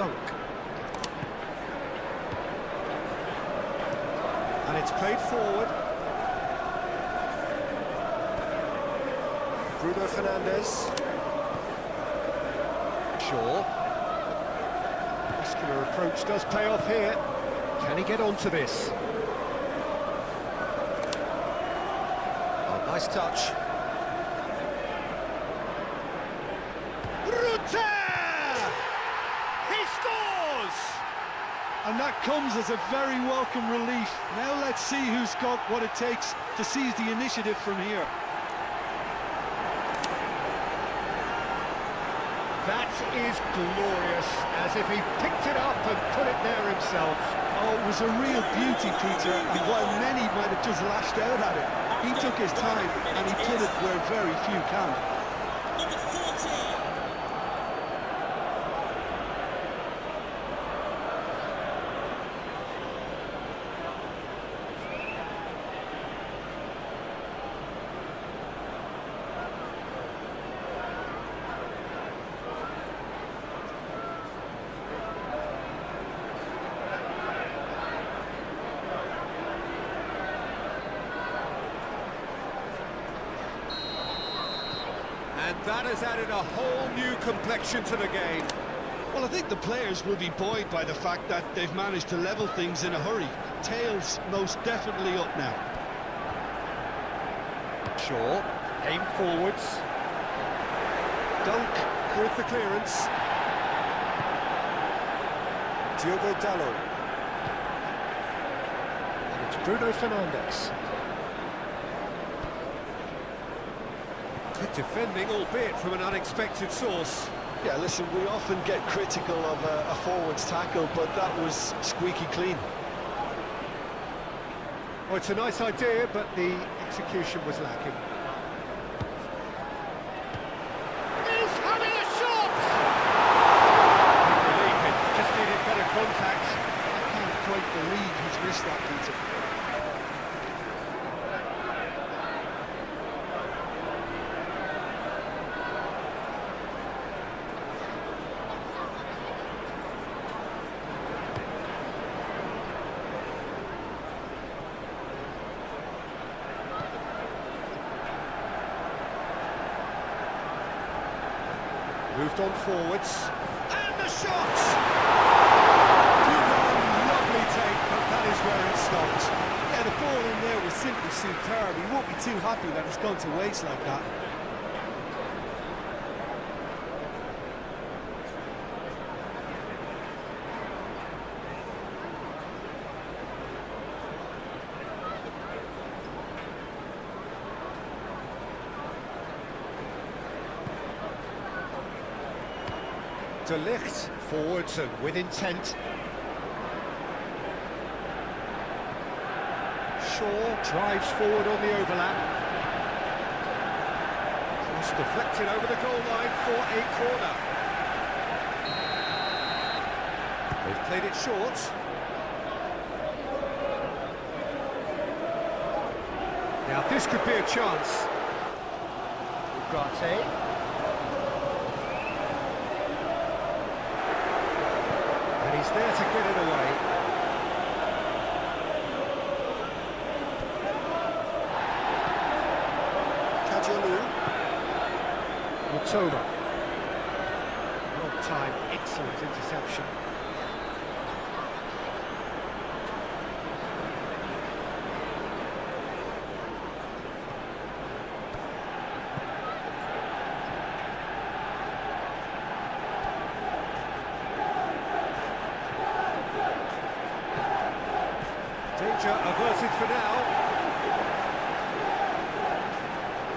Dunk. And it's played forward. Bruno Fernandes. Shaw. Muscular approach does pay off here. Can he get onto this? Oh, nice touch. He scores! And that comes as a very welcome relief. Now let's see who's got what it takes to seize the initiative from here. That is glorious, as if he picked it up and put it there himself. Oh, it was a real beauty, Peter, and while many might have just lashed out at it, he took his time and he put it where very few can. And that has added a whole new complexion to the game. Well, I think the players will be buoyed by the fact that they've managed to level things in a hurry. Tails most definitely up now. Shaw, aimed forwards. Dunk with the clearance. Diogo Dalot. And it's Bruno Fernandes. Good defending, albeit from an unexpected source. Yeah, listen, we often get critical of a forward's tackle, but that was squeaky clean. Well, it's a nice idea, but the execution was lacking. He's having a shot! I believe it, just needed better contact. I can't quite believe he's missed that, Peter. Moved on forwards, and the shot! Good on, lovely take, but that is where it stopped. Yeah, the ball in there was simply superb. He won't be too happy that it's gone to waste like that. De Ligt, forwards and with intent. Shaw drives forward on the overlap. Cross deflected over the goal line for a corner. They've played it short. Now this could be a chance. Ugarte. He's there to get it away. Kajalu. Matoma. Long time, excellent interception. Danger averted for now.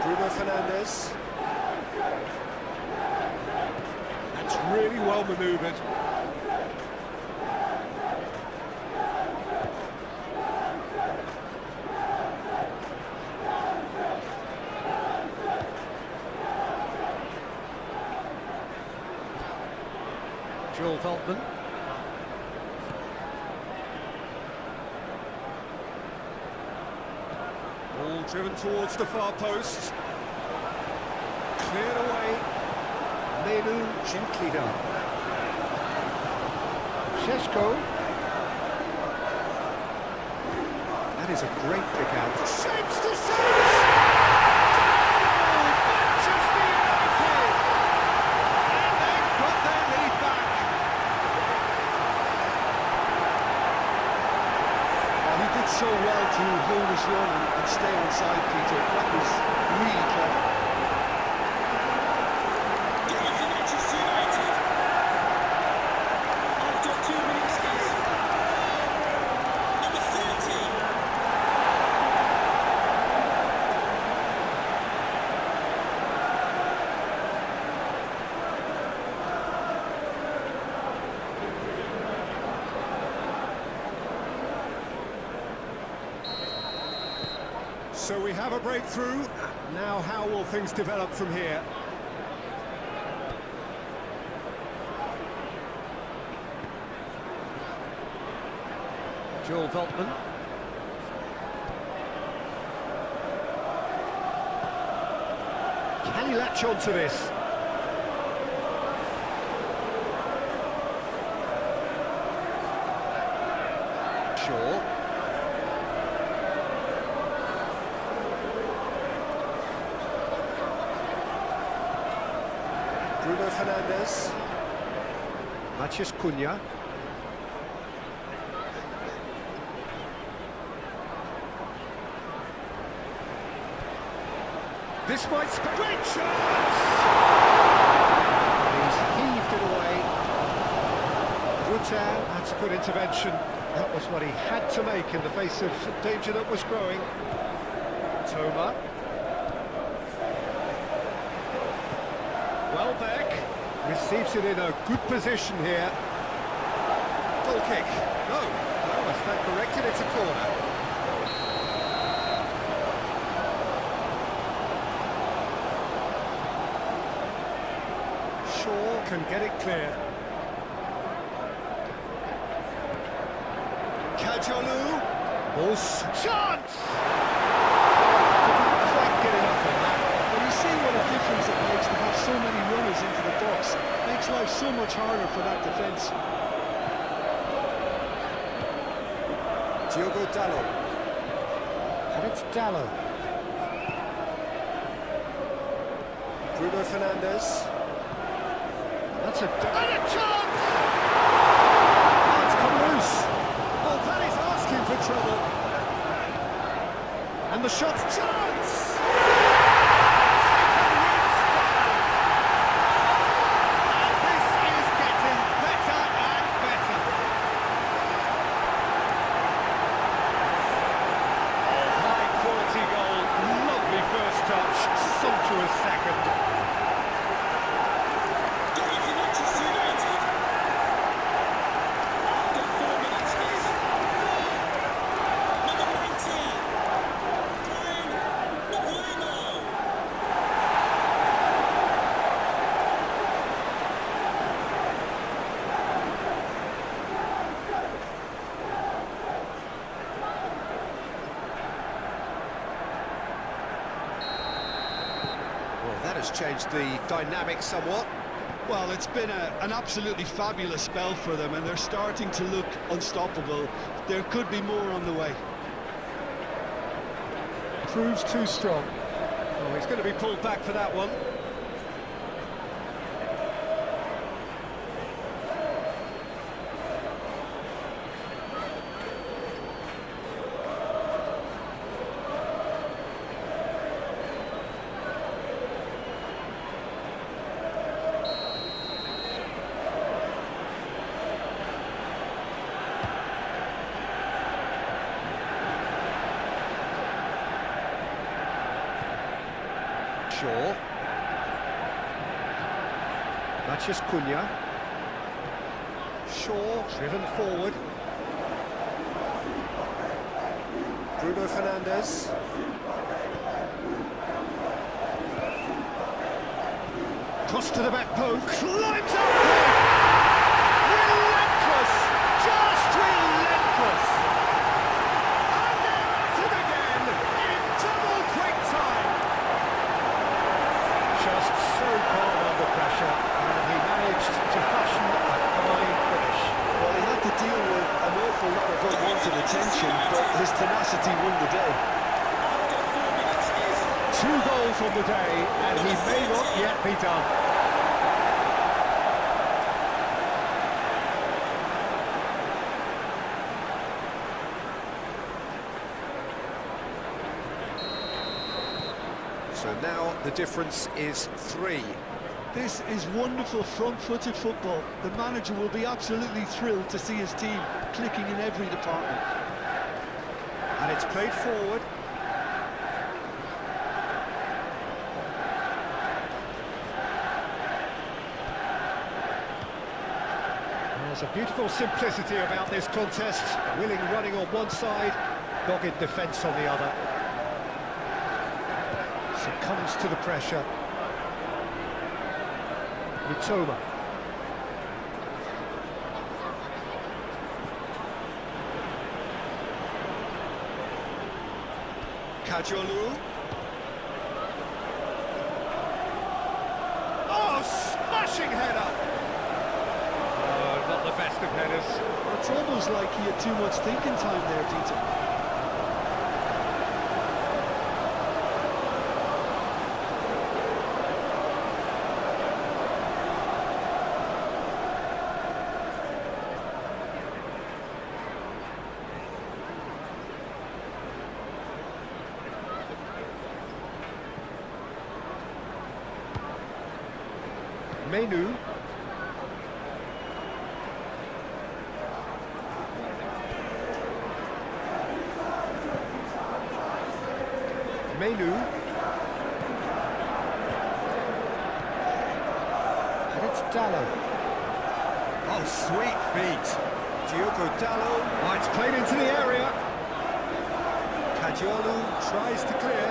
Bruno Fernandes. That's really well manoeuvred. Joel Veltman. Ball driven towards the far post. Cleared away. Menu gently done. Šeško. That is a great pick out. Shapes to shoot! Manchester United! And they've got their lead back. Well, he did so well to hold his run and stay on side, Peter. That was really clever. Manchester United. After 2 minutes left. Number 30. So we have a breakthrough. Now how will things develop from here? Joel Veltman. Can he latch on to this? Shaw. Bruno Fernandes. Matheus Cunha. This might great chance! He's heaved it away. Rutter, that's a good intervention. That was what he had to make in the face of danger that was growing. Toma. Welbeck receives it in a good position here. Goal kick. No, I stand corrected, it's a corner. Shaw can get it clear. Kajolu. Ball's chance! Didn't quite get enough on that. But you see what a difference it makes to have so many runners into the box. Makes life so much harder for that defence. Diogo Dalot. And it's Dalot. Bruno Fernandes. That's a chance! It's come loose. Oh, that is asking for trouble. And the shot, chance! And this is getting better and better. High quality goal, lovely first touch, sumptuous second. Manchester United. After 4 minutes left. Number 19. Brighton. Well, that has changed the dynamic somewhat. Well, it's been an absolutely fabulous spell for them, and they're starting to look unstoppable. There could be more on the way. Proves too strong. Oh, he's going to be pulled back for that one. Shaw. Matheus Cunha. Shaw driven forward. Bruno Fernandes. Cross to the back post. Climbs up there. Relentless. Just relentless. And they're at it again in double quick time. Just so calm under pressure, and he managed to fashion a fine finish. Well, he had And he may not yet be done. So now the difference is 3. This is wonderful front-footed football. The manager will be absolutely thrilled to see his team clicking in every department. And it's played forward. There's a beautiful simplicity about this contest. Willing running on one side, dogged defence on the other. Succumbs to the pressure. Mitoma. Kajolu. Oh, smashing header! Oh, not the best of headers. It's almost like he had too much thinking time there, Peter. Menu. Menu. And it's Dallo. Oh, sweet feet. Diogo Dallo. Oh, it's played into the area. Kajolu tries to clear.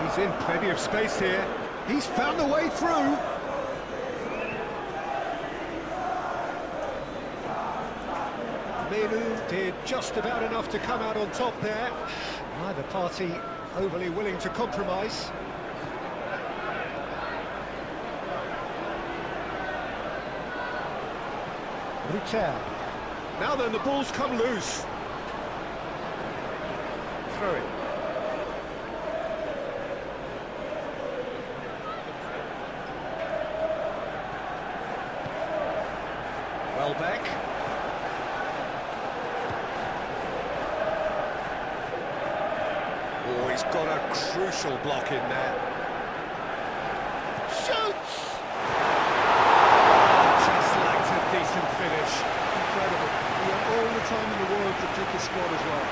He's in plenty of space here. He's found the way through. Menu did just about enough to come out on top there. Neither party overly willing to compromise. Rutel. Now then, the ball's come loose. Throw it. Welbeck. Oh, he's got a crucial block in there. Shoots! Just lacked a decent finish. Incredible. He had all the time in the world to pick his spot as well.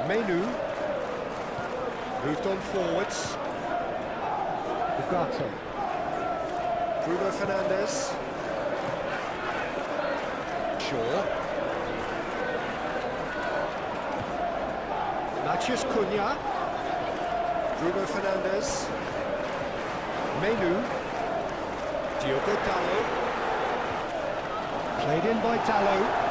Menu moved on forwards. Ugarte. Bruno Fernandes. Shaw. Matheus Cunha. Bruno Fernandes. Menu. Diogo Dallo. Played in by Dallo.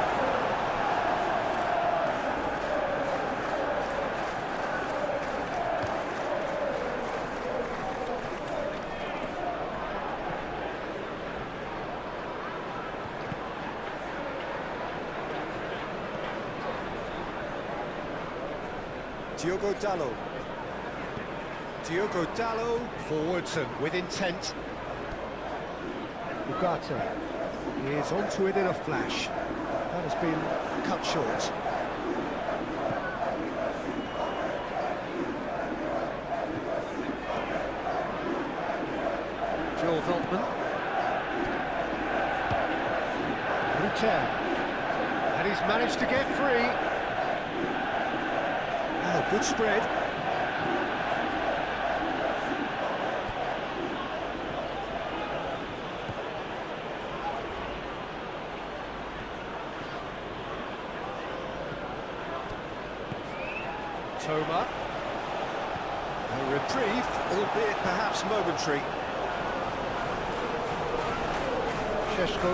Diogo Dallo. Diogo Dallo, forwards and with intent. Ugarte is onto it in a flash. That has been cut short. Joel Veltman. Rutel. And he's managed to get free. Oh, good spread. Toma. A reprieve, albeit perhaps momentary. Šeško.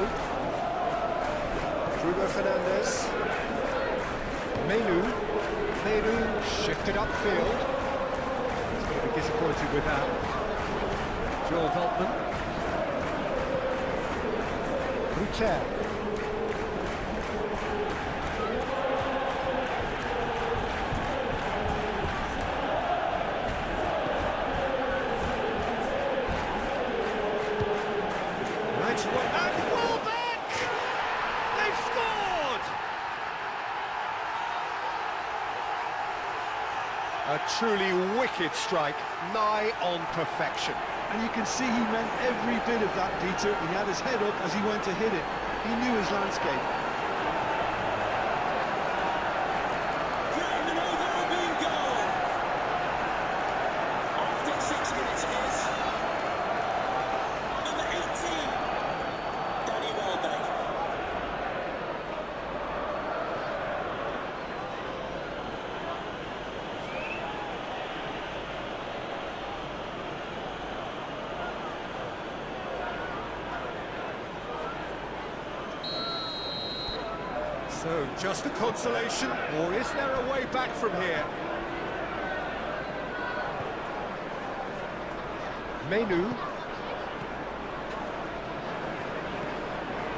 Bruno Fernandes. Menu. Menu shifted upfield. He's going to be disappointed with that. Joel Veltman. Ruter. Nice one, and well back! They've scored! A truly wicked strike, nigh on perfection. And you can see he meant every bit of that, Peter. He had his head up as he went to hit it. He knew his landscape. Brighton over Albion goal. After 6 minutes is number 18, Danny Welbeck. So, just a consolation, or is there a way back from here? Menu.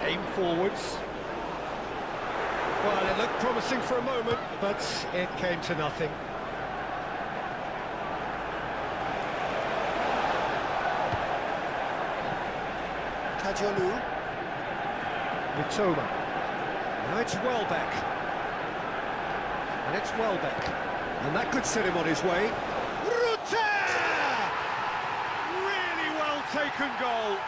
Aim forwards. Well, it looked promising for a moment, but it came to nothing. Kajolu. Mitoma. Now it's Welbeck. And it's Welbeck. And that could set him on his way. Ruter! Really well taken goal.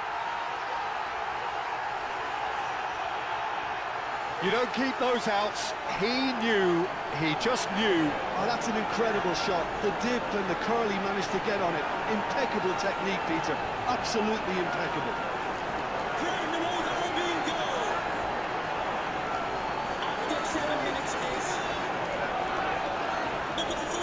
You don't keep those outs. He knew, he just knew. Oh, that's an incredible shot. The dip and the curl he managed to get on it. Impeccable technique, Peter. Absolutely impeccable. Brighton over Albion goal. After 7 minutes is number 14.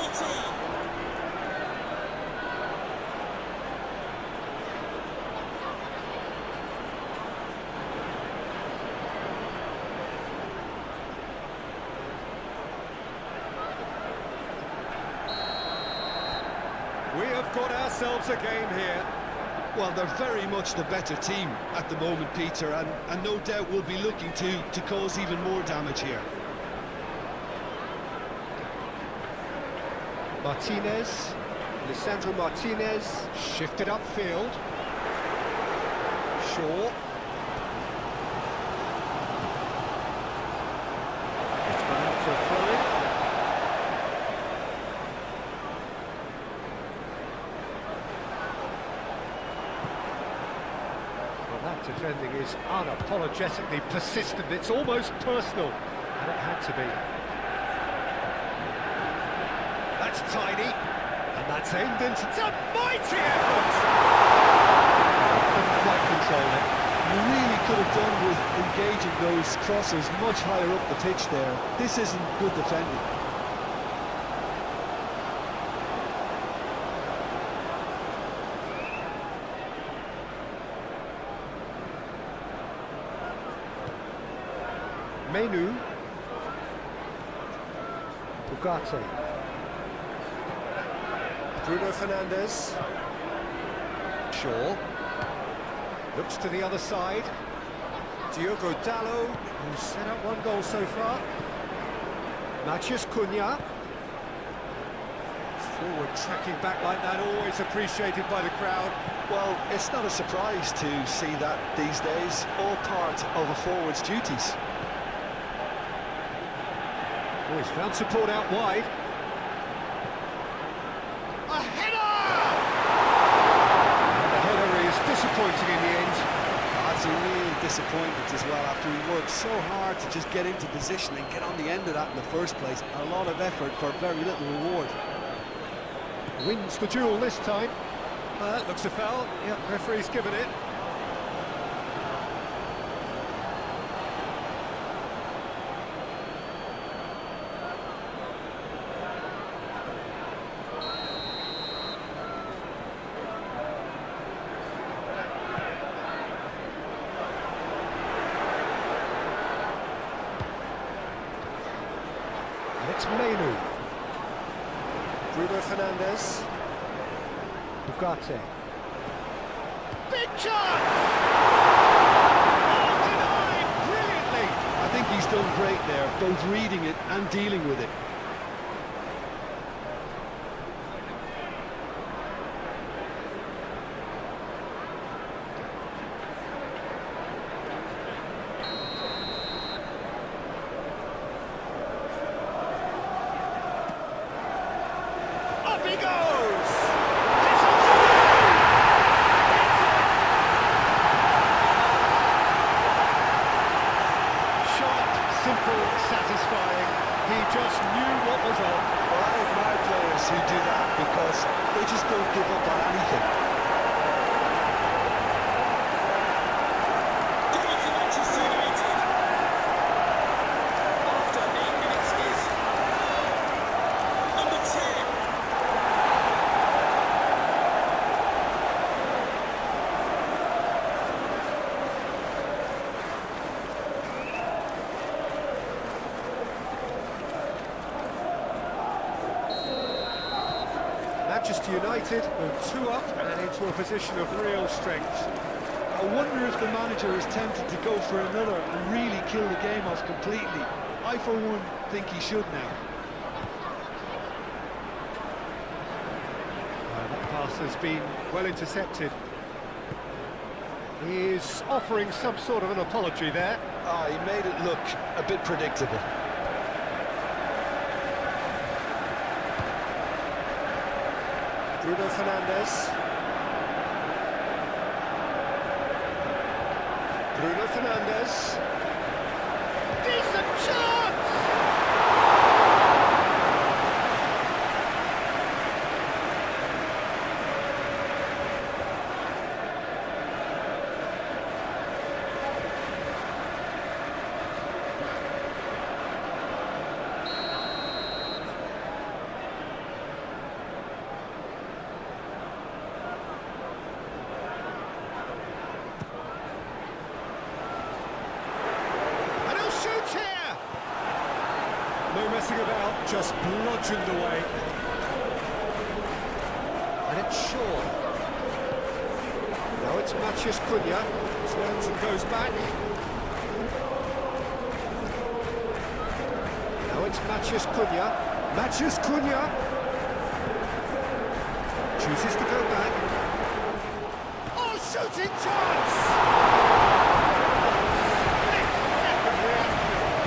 We have got ourselves a game here. Well, they're very much the better team at the moment, Peter, and no doubt will be looking to cause even more damage here. Martinez, Lisandro Martinez, shifted upfield. Shaw. It's gone out for a throw-in. Well, that defending is unapologetically persistent. It's almost personal, and it had to be. That's tiny, and that's aimed into... It's a mighty effort! Couldn't quite control it. You really could have done with engaging those crosses much higher up the pitch there. This isn't good defending. Menu. Ugarte. Bruno Fernandes. Shaw. Looks to the other side. Diogo Dallo, who's set up one goal so far. Matheus Cunha. Forward tracking back like that, always appreciated by the crowd. Well, it's not a surprise to see that these days, all part of a forward's duties. Oh, he's found support out wide. A header! And the header is disappointing in the end. That's a real disappointment as well, after he worked so hard to just get into position and get on the end of that in the first place. A lot of effort for very little reward. Wins the duel this time. That looks a foul. Yep, referee's given it. And it's Menu. Bruno Fernandes. Ugarte. Big chance! Oh, denied brilliantly! I think he's done great there, both reading it and dealing with it. Up he goes! Simple, satisfying. He just knew what was on. Well, I admire players who do that because they just don't give up on anything. Goal to Manchester United. After 8 minutes is number 10. Manchester United move 2 up and into a position of real strength. I wonder if the manager is tempted to go for another and really kill the game off completely. I, for one, think he should now. That pass has been well intercepted. He is offering some sort of an apology there. Ah, he made it look a bit predictable. Bruno Fernandes. Bruno Fernandes. Decent chance! No messing about, just bludgeoned away. And it's Shaw. Now it's Matheus Cunha. Turns and goes back. Now it's Matheus Cunha. Matheus Cunha chooses to go back. Oh, shooting chance!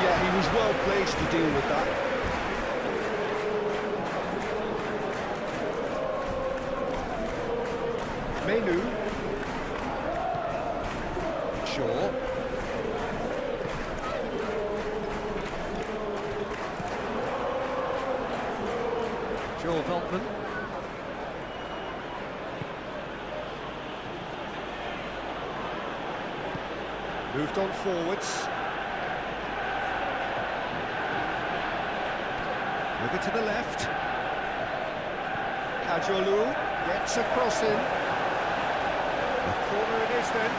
Yeah, he was well placed to deal with that. Menu. Shaw. Joel Veltman. Moved on forwards. Over to the left. Kajolu gets a cross in. The corner it is then.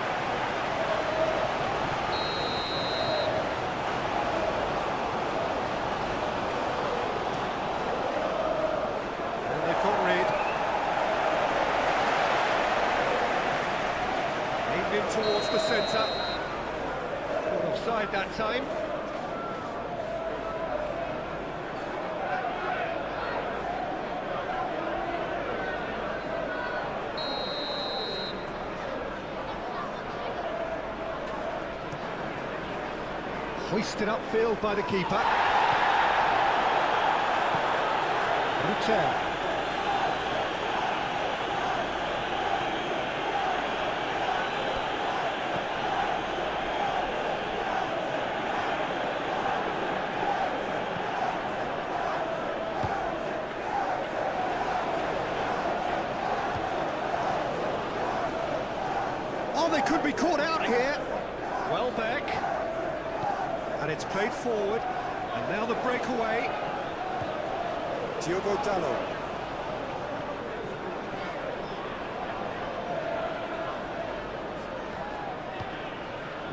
And they've got rid. Aimed in towards the centre. Offside that time. Hoisted upfield by the keeper. Rutel. Oh, they could be caught out here. Well back. And it's played forward, and now the breakaway. Diogo Dalot.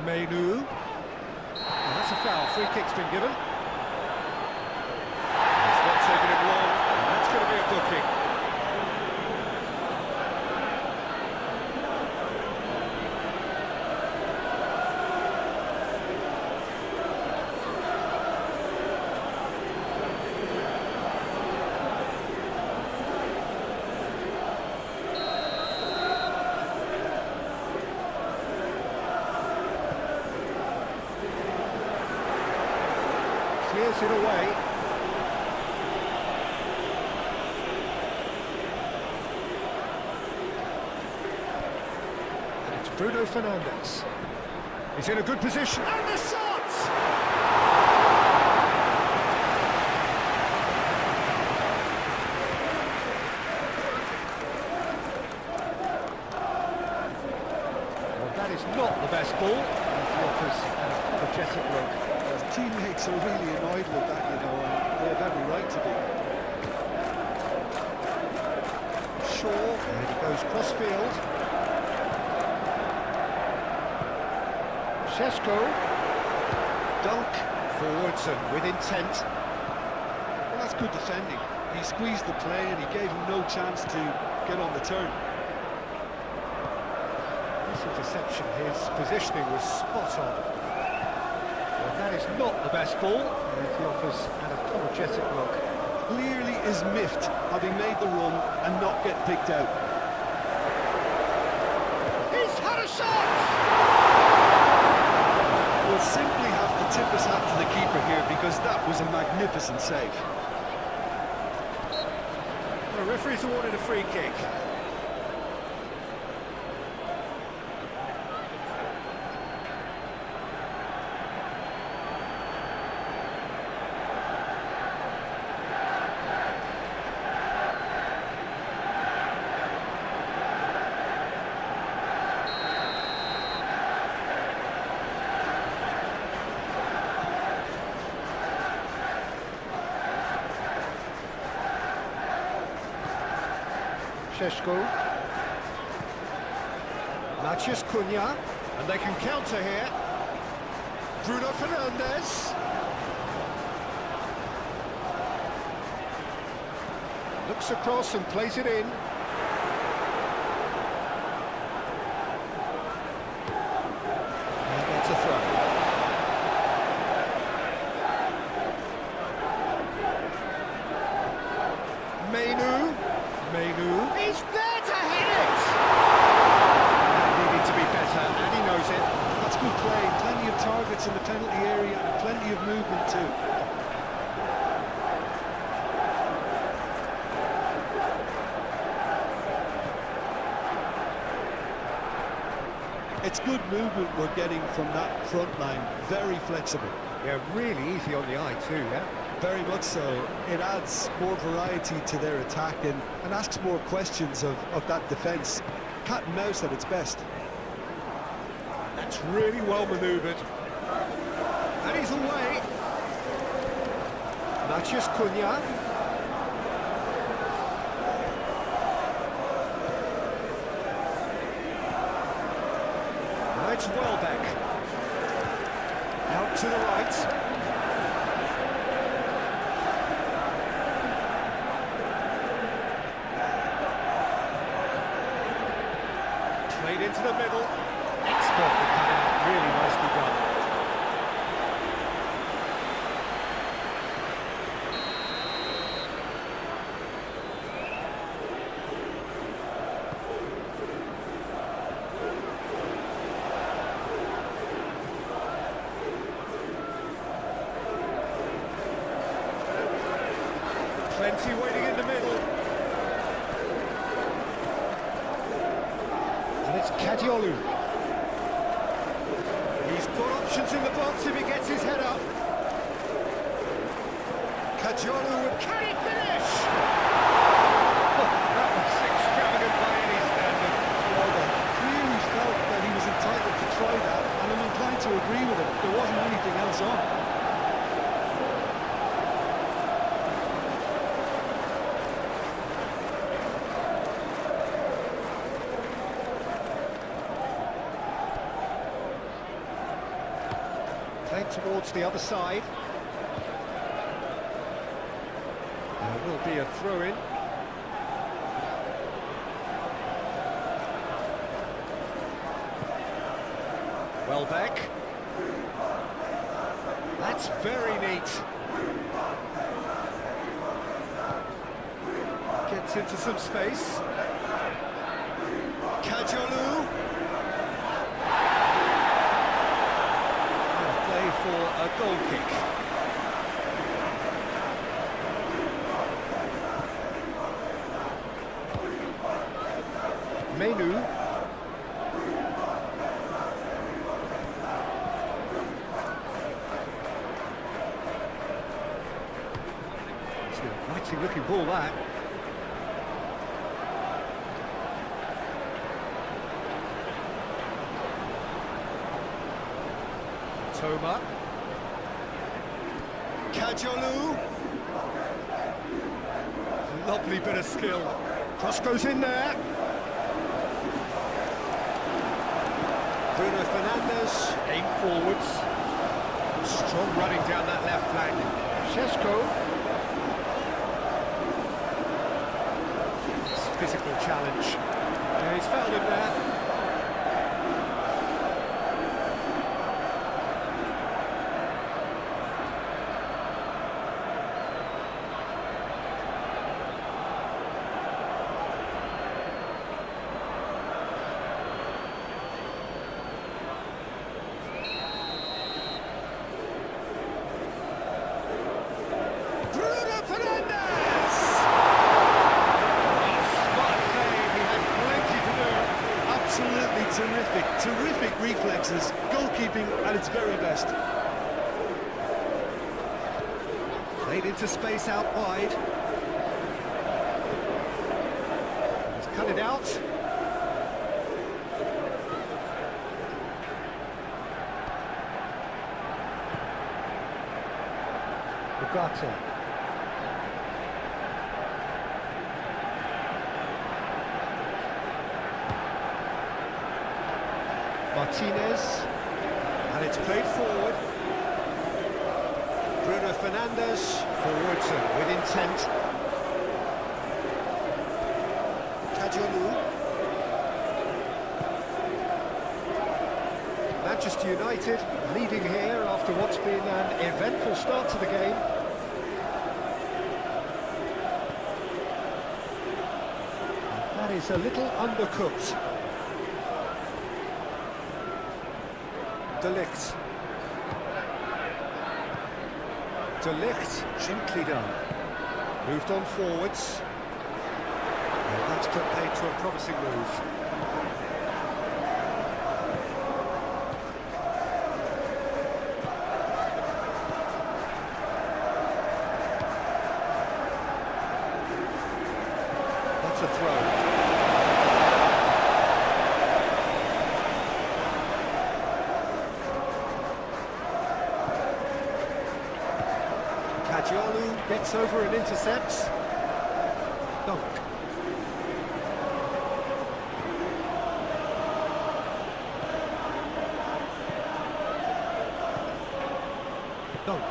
Menu. Oh, that's a foul. Free kick's been given. It's not taking him long, and that's going to be a booking. clears it away. And it's Bruno Fernandes. He's in a good position, and the shot! That is not the best ball. He offers an apologetic look. His teammates are really annoyed with that, you know, and they have every right to be. Shaw, and he goes cross-field. Šeško. Dunk forwards and with intent. Well, that's good defending. He squeezed the play and he gave him no chance to get on the turn. Interception, his positioning was spot on. Well, that is not the best ball, and he offers an apologetic look. Clearly is miffed having made the run and not get picked out. He's had a shot! We'll simply have to tip his hat to the keeper here because that was a magnificent save. The referee's awarded a free kick. Šeško. Maciej Cunha, and they can counter here. Bruno Fernandes. Looks across and plays it in. And that's a throw. Menu. He's there to hit it! Needed to be better, and he knows it. That's good play. Plenty of targets in the penalty area and plenty of movement too. It's good movement we're getting from that front line. Very flexible. Yeah, really easy on the eye too, yeah? Very much so. It adds more variety to their attack and asks more questions of that defence. Cat and mouse at its best. That's really well manoeuvred. And he's away. Maciej Cunha. Now it's Welbeck. Out to the right. Played into the middle. Expert the cut, really nicely done. Plenty waiting in the middle. And it's Kadiolu. He's got options in the box if he gets his head up. Kadiolu, can he finish? Oh, that was extravagant by any standard. Well, they clearly felt that he was entitled to try that, and I'm inclined to agree with him. There wasn't anything else on. Played towards the other side. There will be a throw-in. Welbeck. That's very neat. Gets into some space. Kadiolu. And play for a goal kick. Menu. It's an inviting looking ball, that. Toma. Kajolu. Lovely bit of skill. Cross goes in there. Bruno Fernandes. Aim forwards. Strong running down that left flank. Šeško. Physical challenge. Yeah, he's fouled him there. Terrific reflexes, goalkeeping at its very best. Played into space out wide. He's cut it out. Ugarte. Martinez, and it's played forward. Bruno Fernandes, forwards and with intent. Kajolu. Manchester United leading here after what's been an eventful start to the game. And that is a little undercooked. De Ligt. De Ligt, gently done. Moved on forwards. And that's put paid to a promising move. That's a throw. Kajolu gets over and intercepts. Dunk. Dunk.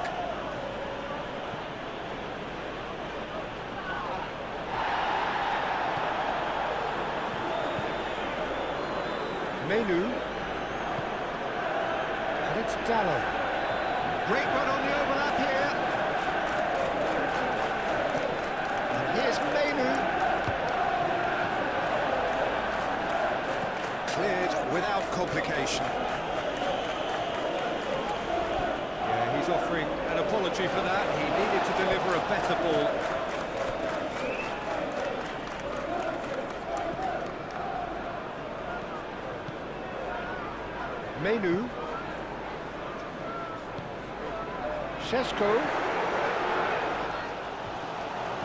Menu. And it's Dallo. Great run on the overlap here. Here's Menu. Cleared without complication. Yeah, he's offering an apology for that. He needed to deliver a better ball. Menu. Šeško.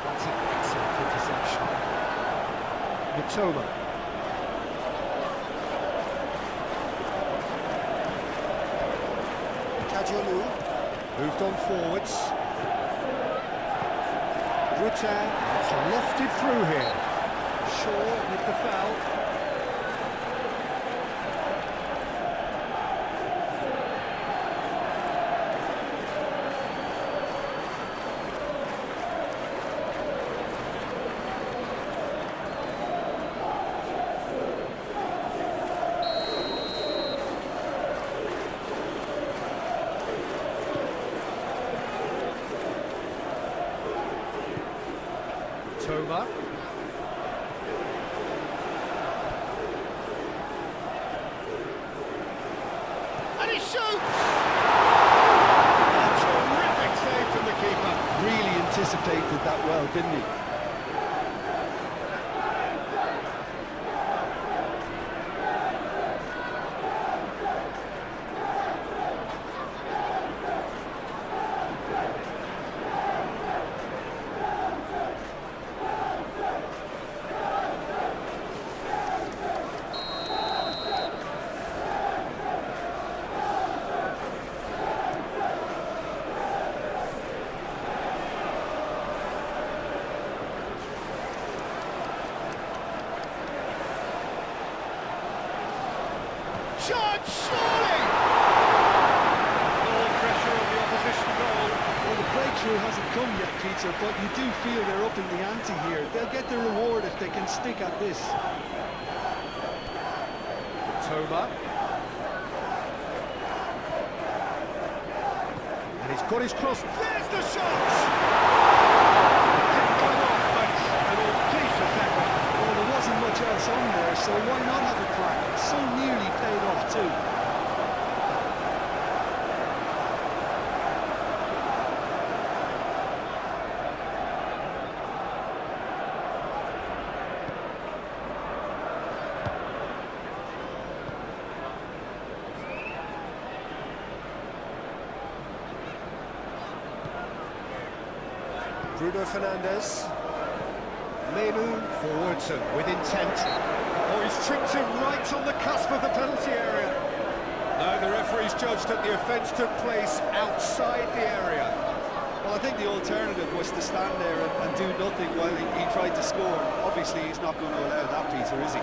That's an excellent interception. Mitoma. Kajolu. Moved on forwards. Brighton. It's lofted through here. Shaw with the foul. Toma. And he shoots! A terrific save from the keeper. Really anticipated that well, didn't he? Shot, surely! All pressure on the opposition goal. Well, the breakthrough hasn't come yet, Peter, but you do feel they're upping the ante here. They'll get their reward if they can stick at this. Toma. And he's got his cross. There's the shot! Didn't come off, but an audacious effort. Well, there wasn't much else on there, so why not have a crack? So nearly paid off too. Bruno Fernandes. Menu forwards and with intent. Oh, he's tripped him right on the cusp of the penalty area. No, the referee's judged that the offence took place outside the area. Well, I think the alternative was to stand there and do nothing while he tried to score. Obviously, he's not going to allow that, Peter, is he?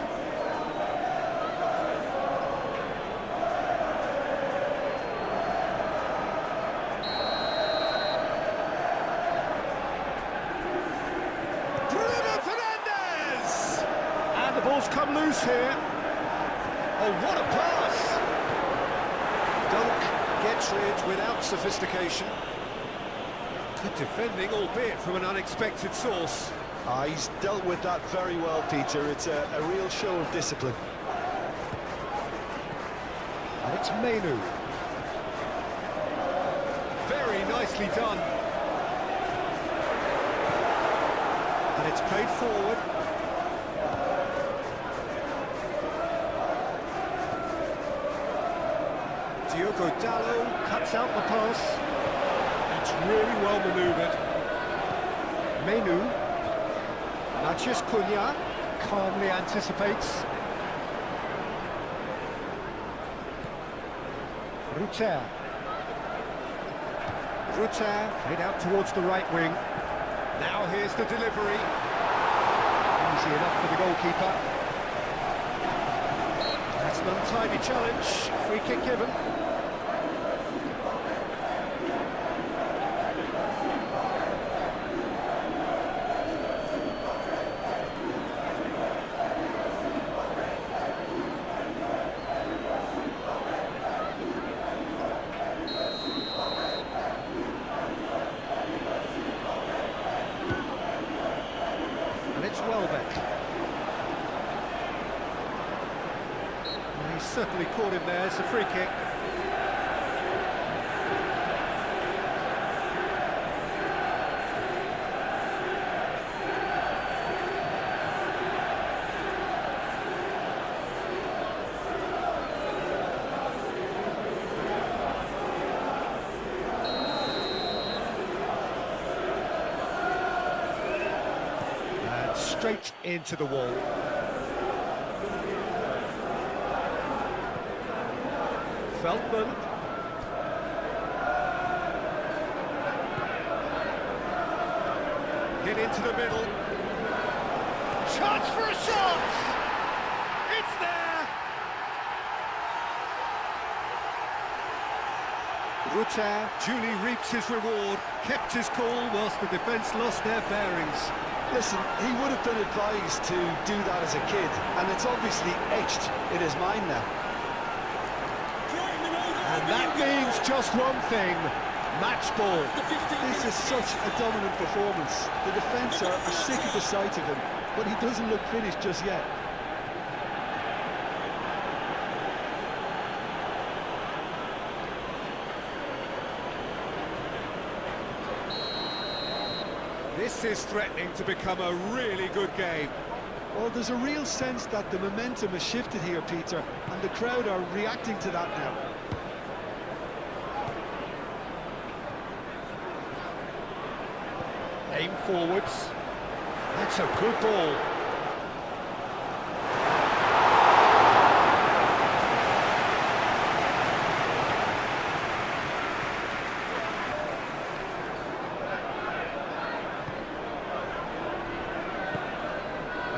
The ball's come loose here. Oh, what a pass! Dunk gets rid without sophistication. Good defending, albeit from an unexpected source. He's dealt with that very well, Peter. It's a real show of discipline. And it's Menu. Very nicely done. And it's played forward. Diogo Dallo cuts out the pass. It's really well manoeuvred. Menu. Matheus Cunha calmly anticipates. Rutter played out towards the right wing. Now here's the delivery. Easy enough for the goalkeeper. That's an untidy challenge. Free kick given. He's certainly caught him there. It's a free kick. And straight into the wall. Feldman. Hit into the middle. Chance for a shot! It's there! Rutter duly reaps his reward, kept his cool whilst the defence lost their bearings. Listen, he would have been advised to do that as a kid, and it's obviously etched in his mind now. And that means just one thing, match ball. This is such a dominant performance. The defence are sick of the sight of him, but he doesn't look finished just yet. This is threatening to become a really good game. Well, there's a real sense that the momentum has shifted here, Peter, and the crowd are reacting to that now. Aim forwards. That's a good ball.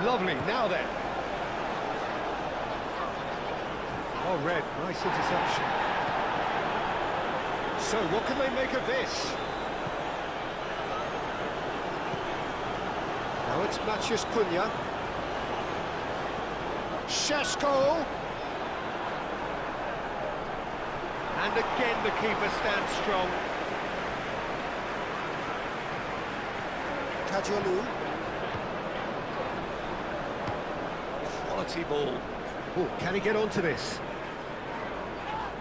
Lovely, now then. Well read, nice interception. So, what can they make of this? Now it's Maciej Cunha. Šeško. And again the keeper stands strong. Kajolu. Quality ball. Oh, can he get onto this?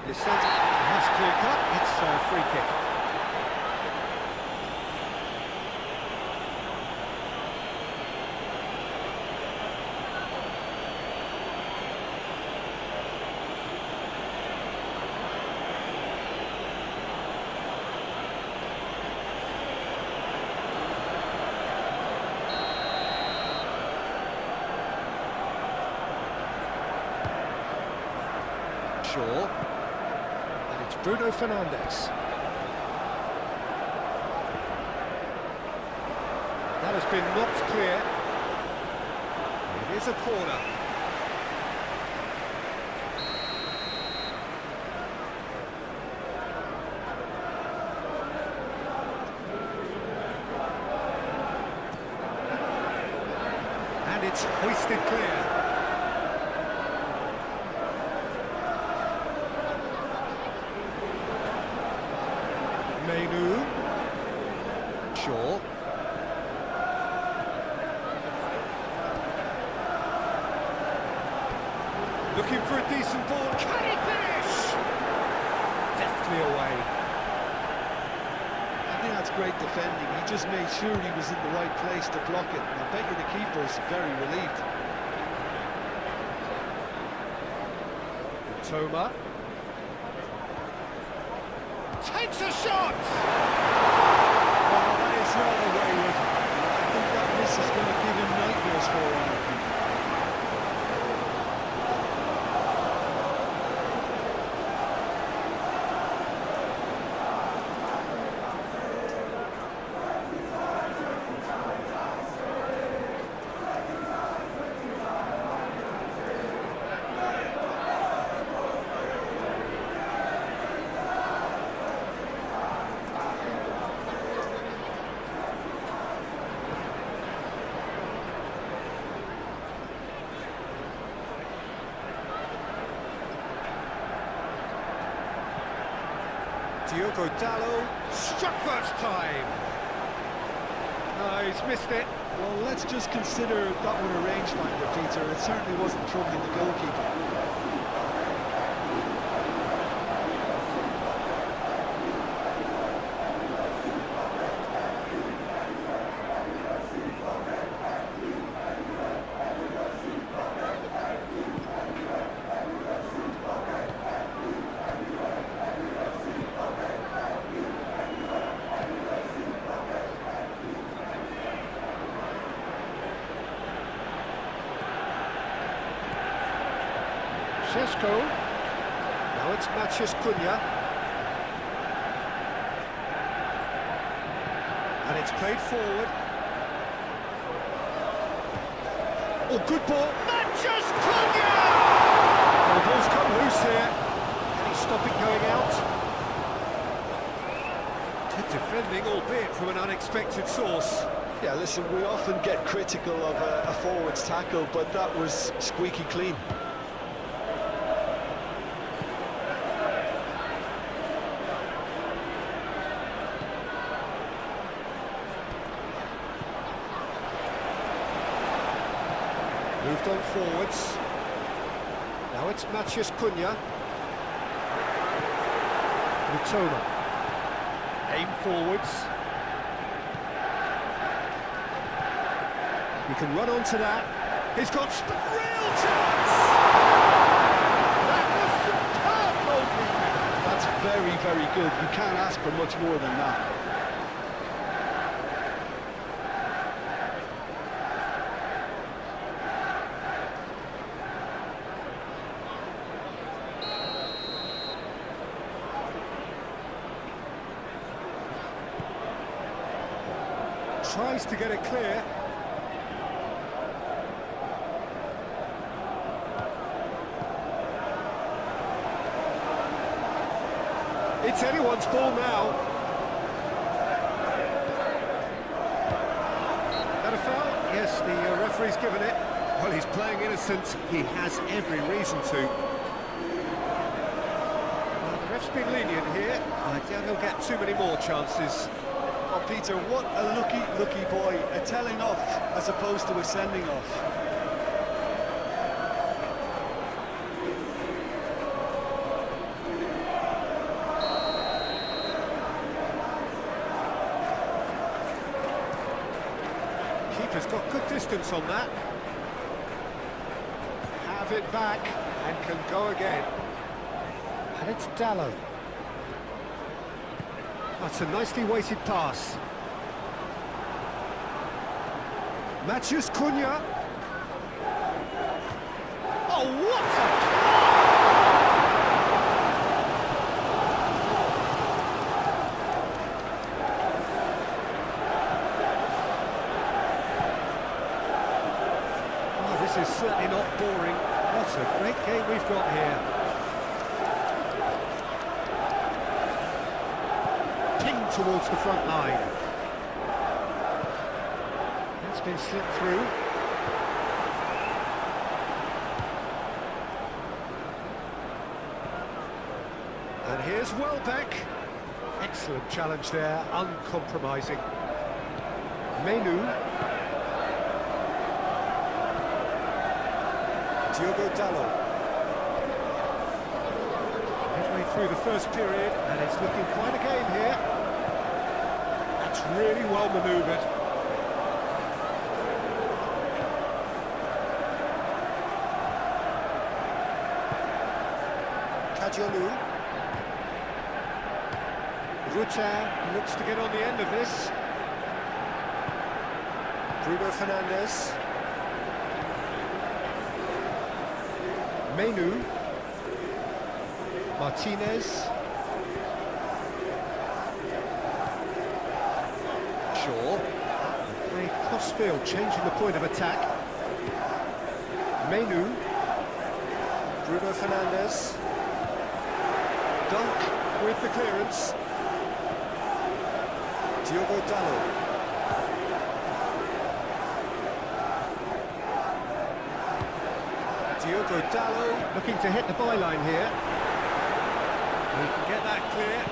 This has clear cut. It's a free kick. And it's Bruno Fernandes. That has been knocked clear. It is a corner. And it's hoisted clear. Menu. Shaw. Looking for a decent ball. Can he finish? Deftly away. I think that's great defending. He just made sure he was in the right place to block it. And I bet you the keeper's very relieved. Toma. Takes a shot! Oh, that is rather wayward. I think that miss is going to give him nightmares for a while. Diogo Dalot struck first time. No, he's missed it. Well, let's just consider that one a rangefinder, Peter. It certainly wasn't troubling the goalkeeper. Šeško. Now it's Maciej Cunha. And it's played forward. Oh, good ball. Maciej Cunha! The ball's come loose here. Can he stop it going out? Good defending, albeit from an unexpected source. Yeah, listen, we often get critical of a forward's tackle, but that was squeaky clean. Moved on forwards. Now it's Maciej Cunha. Toma. Aim forwards. You can run onto that. He's got real chance! That was superb goalkeeping. That's very, very good. You can't ask for much more than that. Tries to get it clear. It's anyone's ball now. That a foul? Yes, the referee's given it. Well, he's playing innocent. He has every reason to. Well, the ref's been lenient here. I doubt he'll get too many more chances. Oh, Peter, what a lucky boy. A telling off as opposed to a sending off. Keeper's got good distance on that. Have it back and can go again. And it's Dallow. That's a nicely weighted pass. Matheus Cunha. Oh, what a... Oh, this is certainly not boring. What a great game we've got here. Towards the front line. It's been slipped through. And here's Welbeck. Excellent challenge there, uncompromising. Menu. Diogo Dalot. Midway through the first period, and it's looking quite a game here. That's really well manoeuvred. Kadiolu. Rutter looks to get on the end of this. Bruno Fernandes. Menu. Martinez. They cross-field, changing the point of attack. Menu. Bruno Fernandes. Dunk with the clearance. Diogo Dalot. Diogo Dalot looking to hit the byline here. He can get that clear.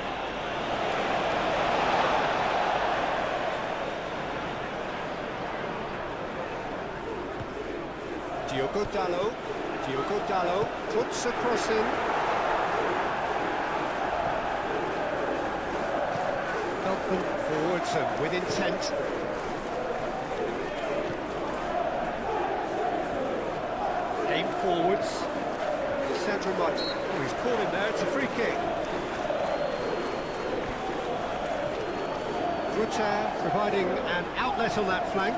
Diogo Dalot puts a cross in. Veltman forwards and with intent. Aim forwards. Sandro Martin. Oh, he's calling there, it's a free kick. Rutter providing an outlet on that flank.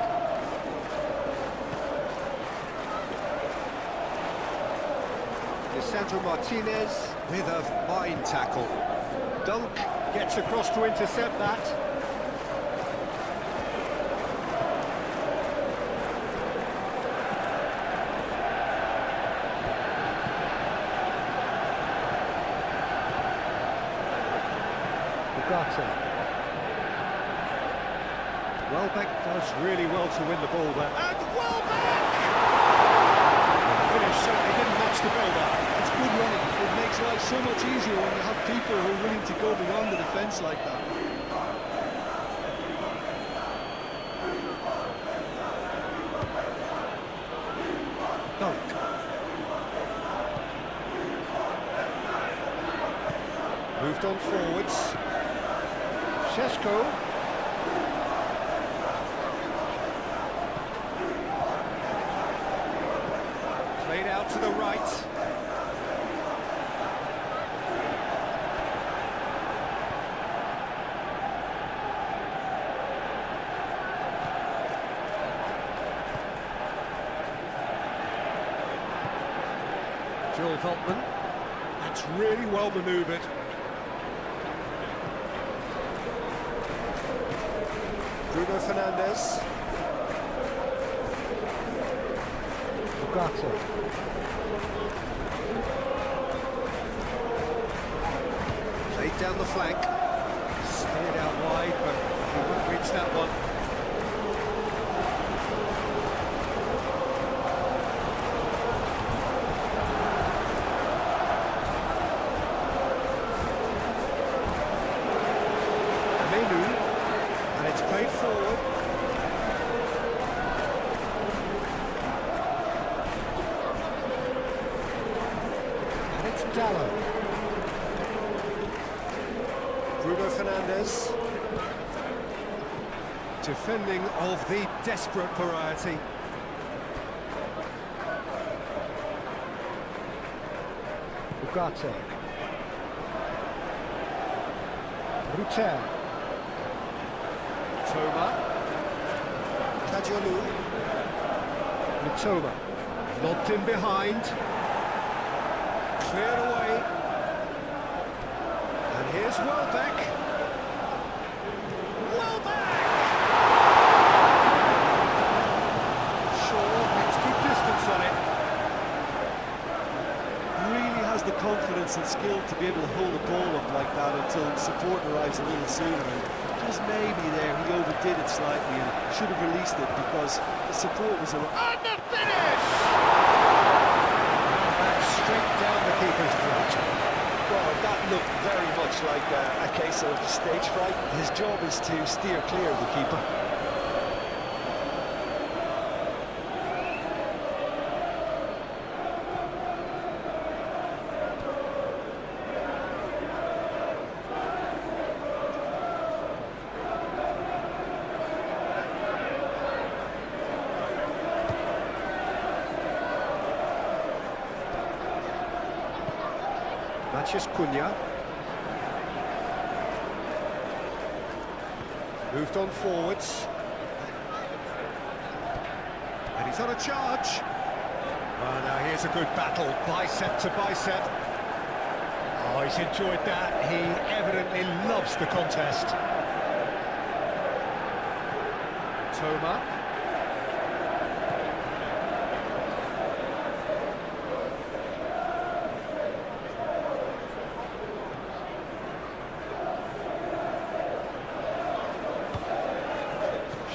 Sandro Martinez with a fine tackle. Dunk gets across to intercept that. Ugarte. Welbeck does really well to win the ball there. And Welbeck! The finish certainly didn't match the build-up. It's good running. It makes life so much easier when you have people who are willing to go beyond the defence like that. Dunk. Moved on forwards. Šeško. Played out to the right. Joel Veltman. That's really well manoeuvred. Bruno Fernandes. Ugarte. Played down the flank. Steered out wide, but he won't reach that one. And it's played forward. And it's Dallo. Bruno Fernandes. Defending of the desperate variety. Ugarte. Ruter. Mitoma. Kadiolu. Mitoma. Lobbed in behind. Cleared away. And here's Welbeck. Welbeck! Sure, it's good distance on it. Really has the confidence and skill to be able to hold the ball up like that until support arrives a little sooner. And just maybe there he overdid it slightly and should have released it because the support was around. And the finish! Back straight down the keeper's throat. Well, that looked very much like a case of stage fright. His job is to steer clear of the keeper. Mathias Cunha. Moved on forwards. And he's on a charge. Oh, now here's a good battle, bicep to bicep. Oh, he's enjoyed that. He evidently loves the contest. Toma.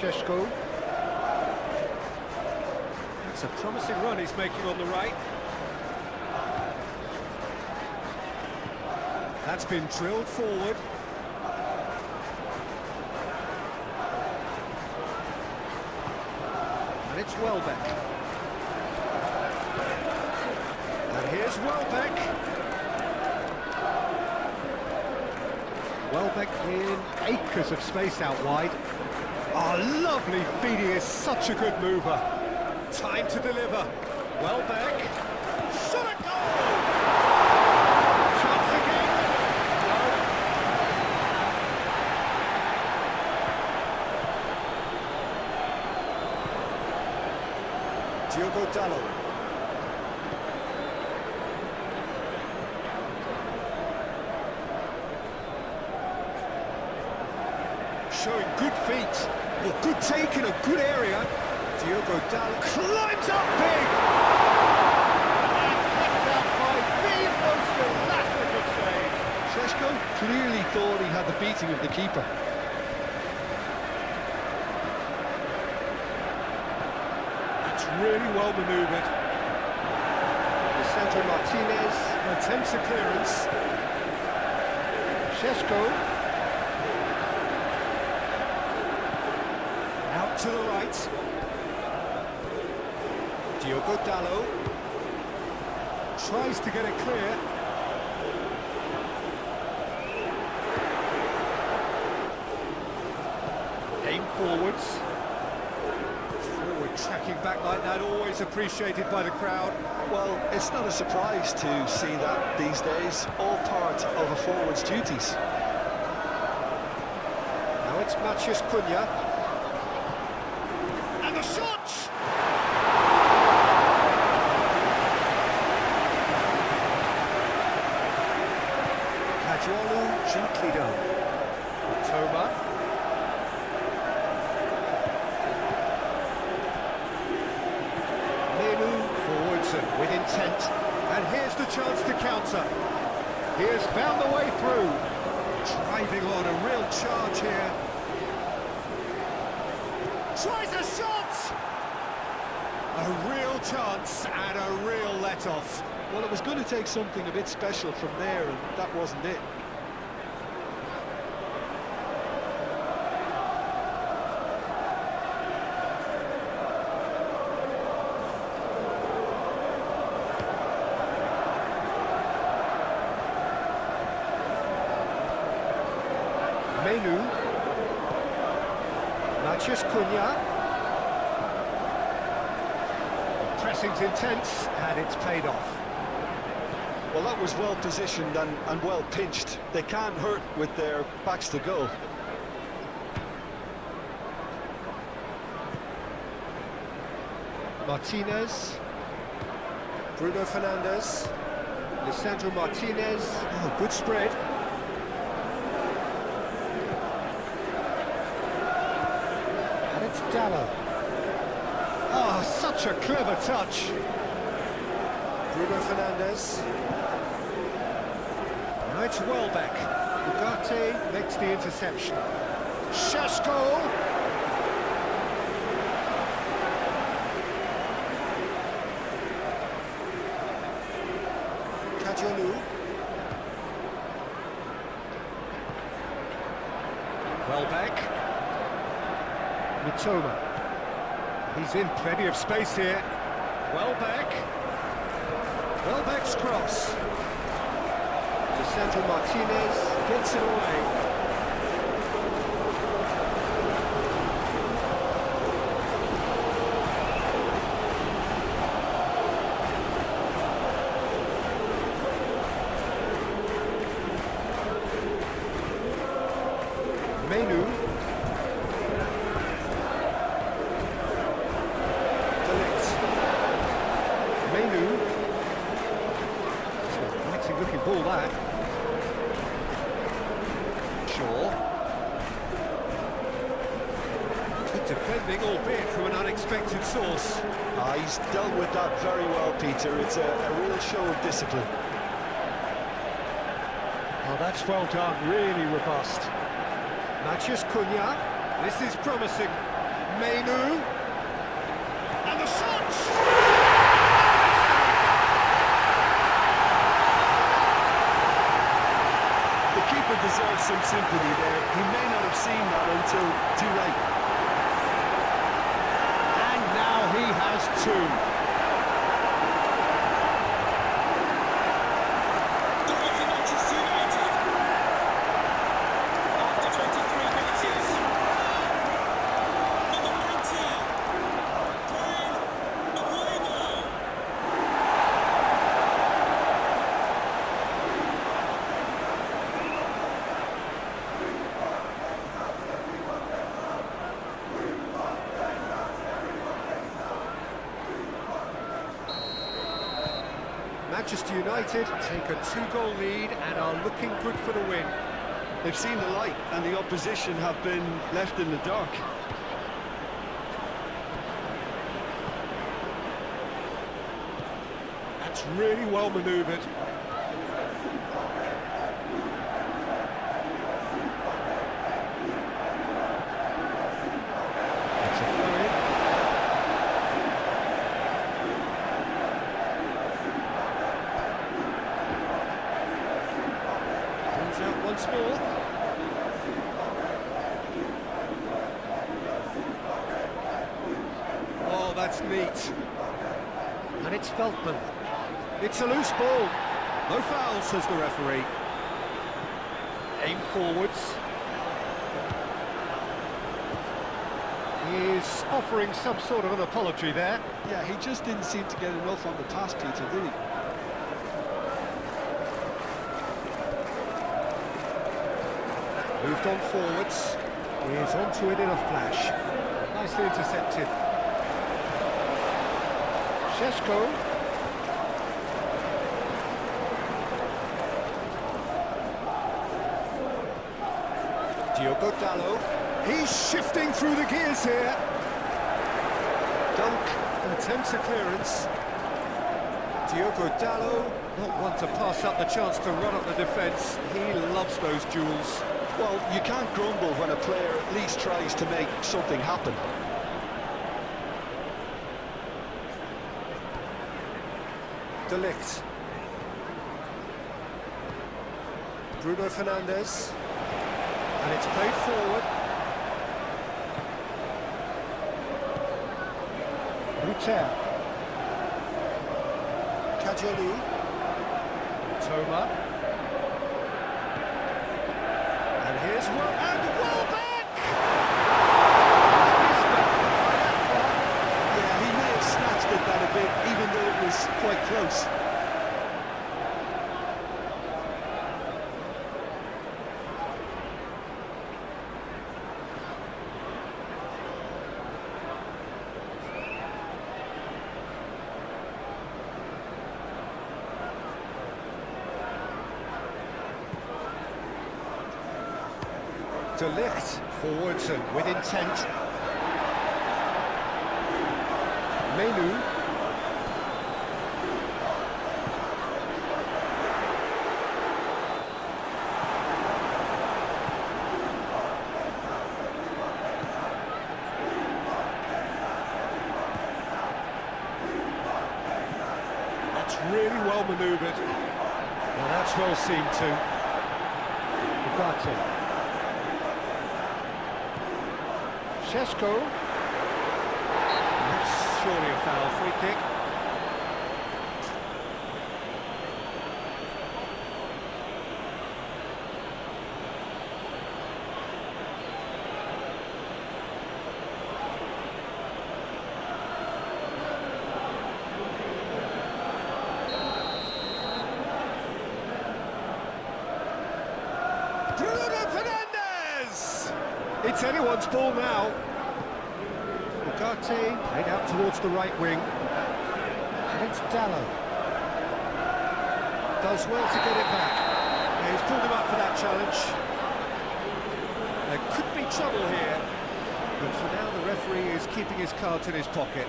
Sheshko. It's a promising run he's making on the right. That's been drilled forward. And it's Welbeck. And here's Welbeck. Welbeck in acres of space out wide. Oh, lovely feed, he is such a good mover. Time to deliver. Welbeck. Shot a goal! Chance again. No. Diogo Dallo. Showing good feet. Well, good take in a good area. Diogo Dallo climbs up big! And picked up by the most elastic of saves. Sheshko clearly thought he had the beating of the keeper. That's really well manoeuvred. Sandro Martinez attempts a clearance. Sheshko. Out to the right. Diogo Dallo tries to get it clear. Aim forwards. Forward tracking back like that, always appreciated by the crowd. Well, it's not a surprise to see that these days, all part of a forward's duties. Now it's Mathias Cunha. And the shot! Kadiolu gently done. Toma. Menu forwards and with intent. And here's the chance to counter. He has found the way through. Driving on a real charge here. Tries a shot! A real chance and a real let-off. Well, it was going to take something a bit special from there, and that wasn't it. Menu. Mathias Cunha. Pressing's intense, and it's paid off. Well, that was well positioned and well pinched. They can't hurt with their backs to goal. Martinez. Bruno Fernandes. Lisandro Martinez. Oh, good spread. And it's Dallo. Oh, such a clever touch. Bruno Fernandes. Now it's Welbeck. Ugarte makes the interception. Šeško. Kajolu. Welbeck. Mitoma. He's in plenty of space here. Welbeck. Welbeck's cross. Lisandro Martinez gets it away. Menu. Menu. It's a mighty looking ball, that. Shaw. Good defending, albeit from an unexpected source. He's dealt with that very well, Peter. It's a real show of discipline. Oh, that's well done, really robust. Mathias Cunha. This is promising. Menu. And the shot! Deserves some sympathy there. He may not have seen that until too late. And now he has two. Manchester United. After 23 minutes, number 19, Brian Abuelo. Manchester United take a 2-goal lead and are looking good for the win. They've seen the light and the opposition have been left in the dark. That's really well manoeuvred. It's a throw-in. Brings out once more. Oh, that's neat. And it's Veltman. It's a loose ball. No foul, says the referee. Aim forwards. He's offering some sort of an apology there. Yeah, he just didn't seem to get enough on the pass, Peter, did he? Moved on forwards. He's onto it in a flash. Nicely intercepted. Šeško. Diogo Dallo. He's shifting through the gears here. Dunk attempts a clearance. Diogo Dallo Not one to pass up the chance to run up the defence. He loves those duels. Well, you can't grumble when a player at least tries to make something happen. De Ligt. Bruno Fernandes. And it's played forward. Ruter. Kajolu. Toma. And here's Welbeck! Yeah, he may have snatched at that a bit, even though it was quite close. De Ligt forwards and with intent. Menu. That's really well manoeuvred. Well, that's well seen too. Ugarte. Sesko. That's surely a foul, free kick. Bruno Fernandes! It's anyone's ball now. Ugarte played out towards the right wing. And it's Dallo. Does well to get it back. Yeah, he's pulled him up for that challenge. There could be trouble here. But for now, the referee is keeping his cards in his pocket.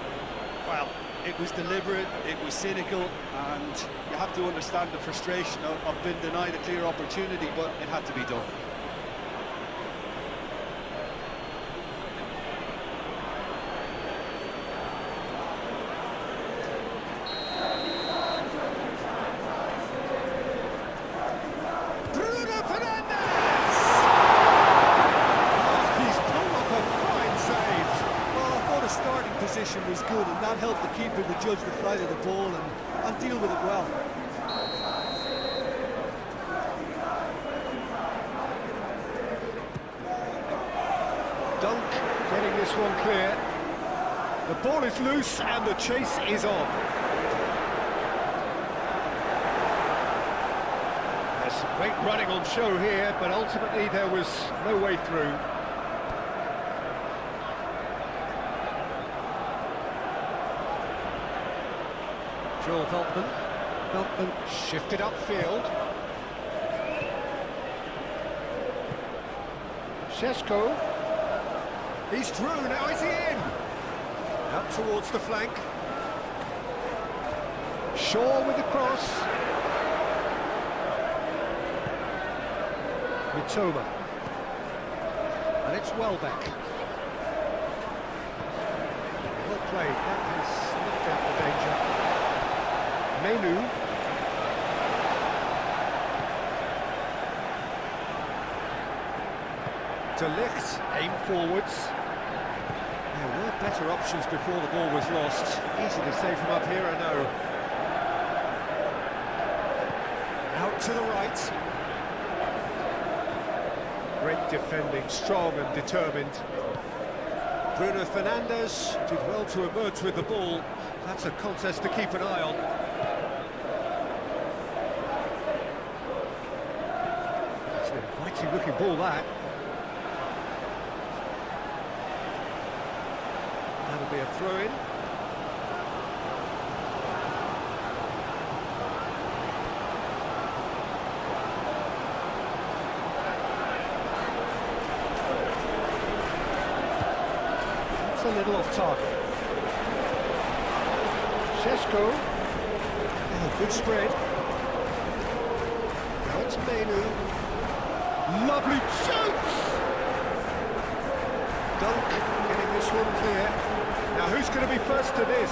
Well, it was deliberate, it was cynical, and you have to understand the frustration of being denied a clear opportunity, but it had to be done. Bruno Fernandes! He's pulled off a fine save. Well, I thought his starting position was good, and that helped the keeper to judge the flight of the ball and deal with it well. Dunk getting this one clear. The ball is loose and the chase is on. There's some great running on show here, but ultimately there was no way through. Joel Veltman. Veltman shifted upfield. Sesko. He's through, now is he in? Up towards the flank. Shaw with the cross. Mitoma. And it's Welbeck. Well played, that has sniffed out the danger. Menu. De Ligt, aim forwards. There were better options before the ball was lost. Easy to say from up here, I know. Out to the right. Great defending, strong and determined. Bruno Fernandes did well to emerge with the ball. That's a contest to keep an eye on. It's an inviting looking ball, that. That'll be a throw-in. That's a little off target. Sesko. Oh, good spread. It's Menu. Lovely shoots! Dunk getting this one clear. Now who's going to be first to this?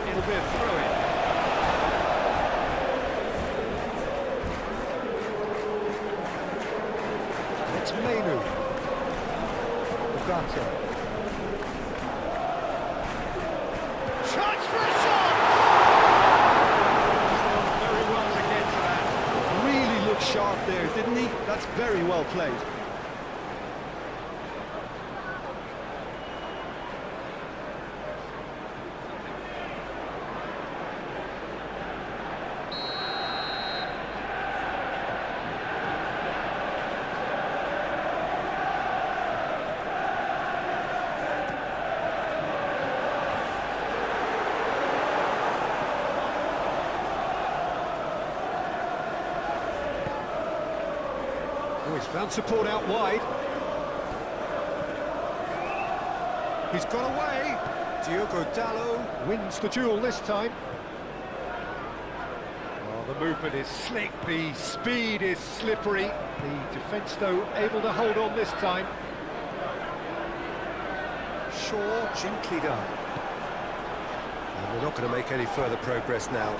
It'll be a throw-in. It's Menu. Ugarte. Chance for a shot! He's done very well to get to that. Really looked sharp there, didn't he? That's very well played. Oh, he's found support out wide. He's got away. Diogo Dalot wins the duel this time. Oh, the movement is slick, the speed is slippery. The defence, though, able to hold on this time. Shaw, gently done. And we're not going to make any further progress now.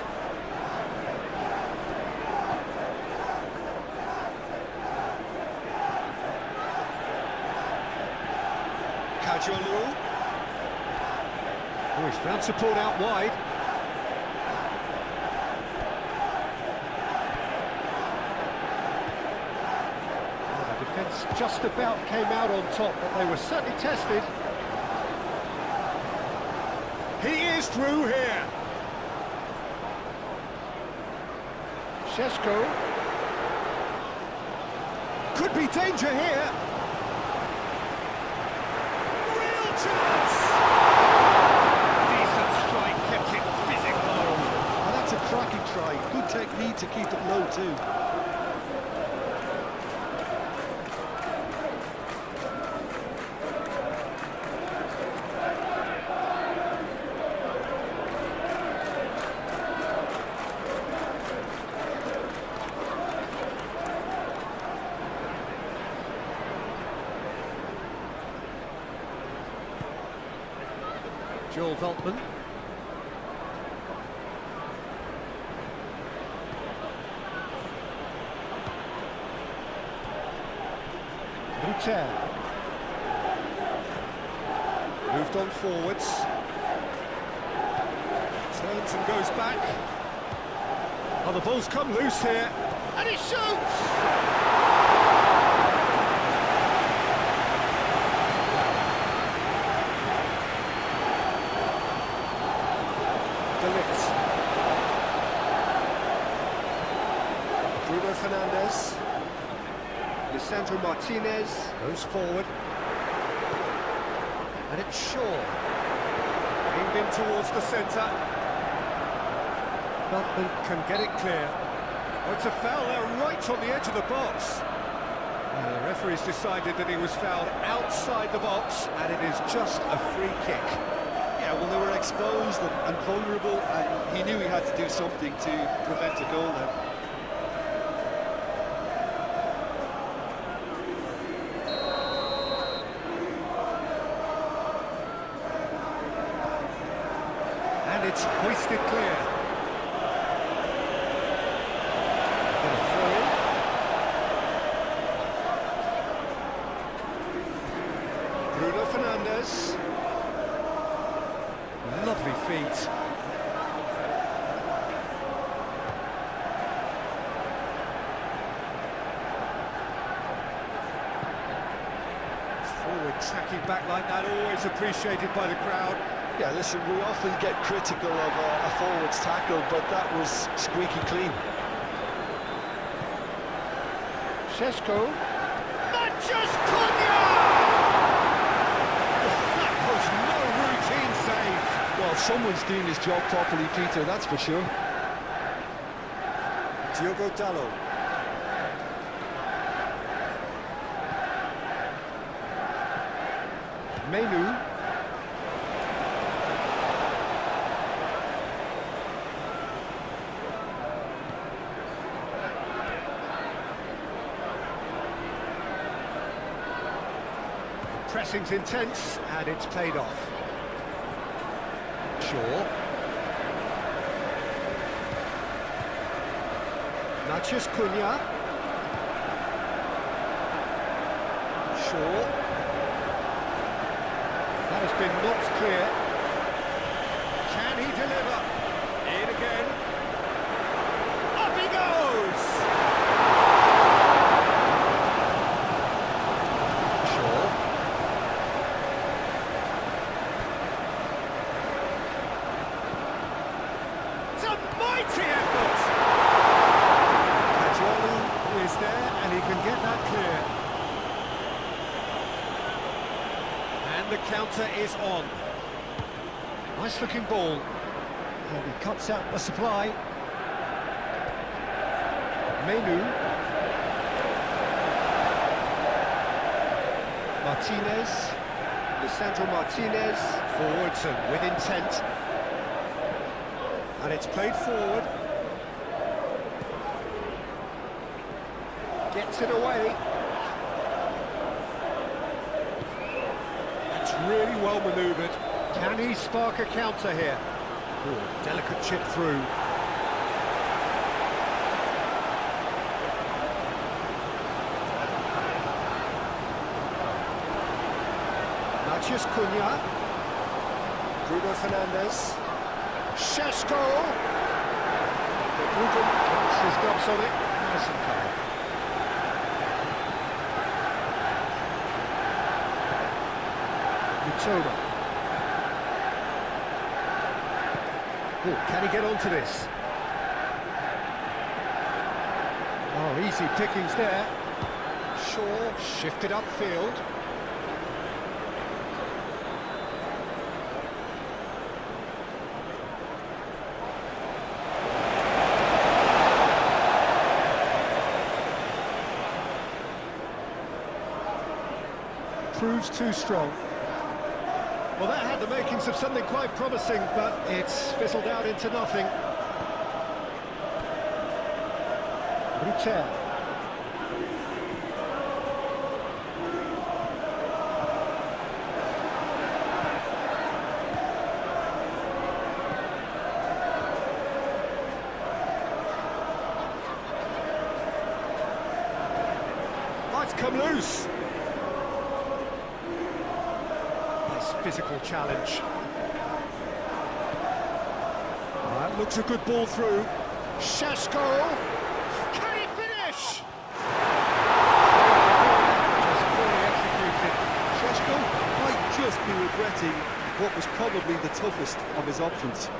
Oh, he's found support out wide. Well, the defence just about came out on top, but they were certainly tested. He is through here. Šeško. Could be danger here. Chance! Decent strike, kept it physical. Oh, that's a cracking try. Good technique to keep it low too. Joel Veltman. Ruter. Moved on forwards. Turns and goes back. Oh, the ball's come loose here. And he shoots! Bruno Fernandes. Lisandro Martinez goes forward. And it's Shaw. Aimed in towards the centre. Veltman can get it clear. Oh, it's a foul there right on the edge of the box. The referee's decided that he was fouled outside the box, and it is just a free kick. Yeah, well, they were exposed and vulnerable, and he knew he had to do something to prevent a goal then. And it's hoisted clear. And a throw-in. Bruno Fernandes. Lovely feet. Forward tracking back like that, always appreciated by the crowd. Yeah, listen, we often get critical of a forward's tackle, but that was squeaky clean. Šeško. Manchester Cunha! That was no routine save. Well, someone's doing his job properly, Peter, that's for sure. Diogo Dalot. Menu. Pressing's intense, and it's paid off. Shaw. Natchez Cunha. Shaw. That has been knocked clear. Can he deliver? In again. Up he goes! Shaw. It's a mighty effort! Kajolu is there, and he can get that clear. And the counter is on. Nice looking ball. And he cuts out the supply. Menu. Martinez. Lisandro Martinez. Forwards and with intent. And it's played forward. Gets it away. That's really well manoeuvred. Can he spark a counter here? Ooh, delicate chip through. Natchez Cunha. Bruno Fernandes. Šeško. Ruben gets his gloves on it. Nice and calm. Mitoma. Oh, can he get onto this? Oh, easy pickings there. Shaw shifted upfield. Proves too strong. Well, that had the makings of something quite promising, but it's fizzled out into nothing. Rutel. Might come loose. Physical challenge. That looks a good ball through. Šeško. Can he finish? Just poorly executed. Šeško might just be regretting what was probably the toughest of his options.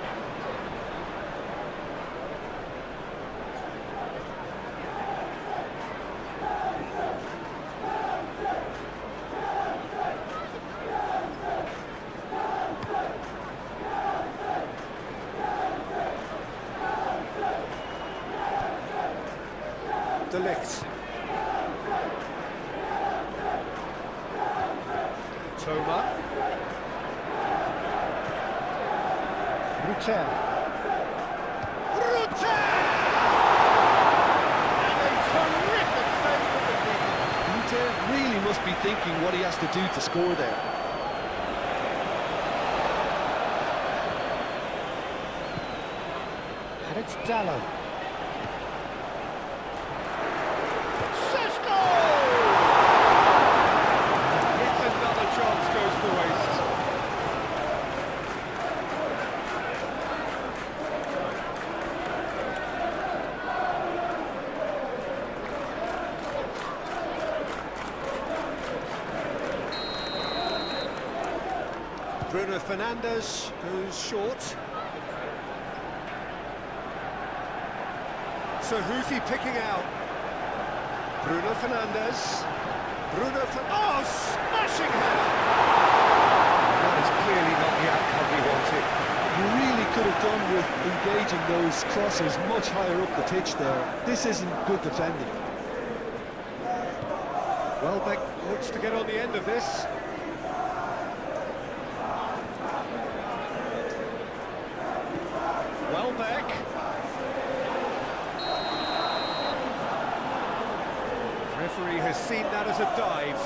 De Ligt. Toma. Rutel. Rutel! And a terrific save from the keeper. Rutel really must be thinking what he has to do to score there. And it's Dallo. Bruno Fernandes goes short. So who's he picking out? Bruno Fernandes. Oh, smashing header! That is clearly not the outcome we wanted. You really could have done with engaging those crosses much higher up the pitch there. This isn't good defending. Welbeck looks to get on the end of this. Welbeck. Referee has seen that as a dive.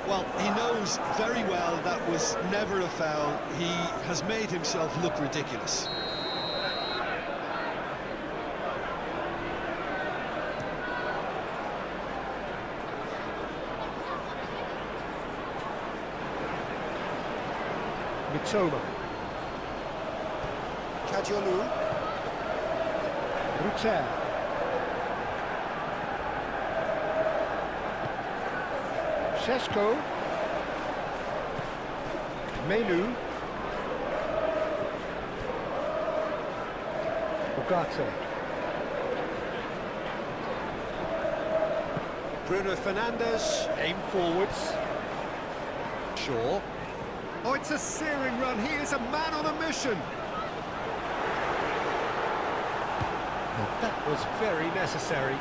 Well, he knows very well that was never a foul. He has made himself look ridiculous. Mitoma. Kadiolu. Ruter. Sesko. Menu. Ugarte. Bruno Fernandes, aim forwards. Shaw. Oh, it's a searing run. He is a man on a mission. Well, that was very necessary.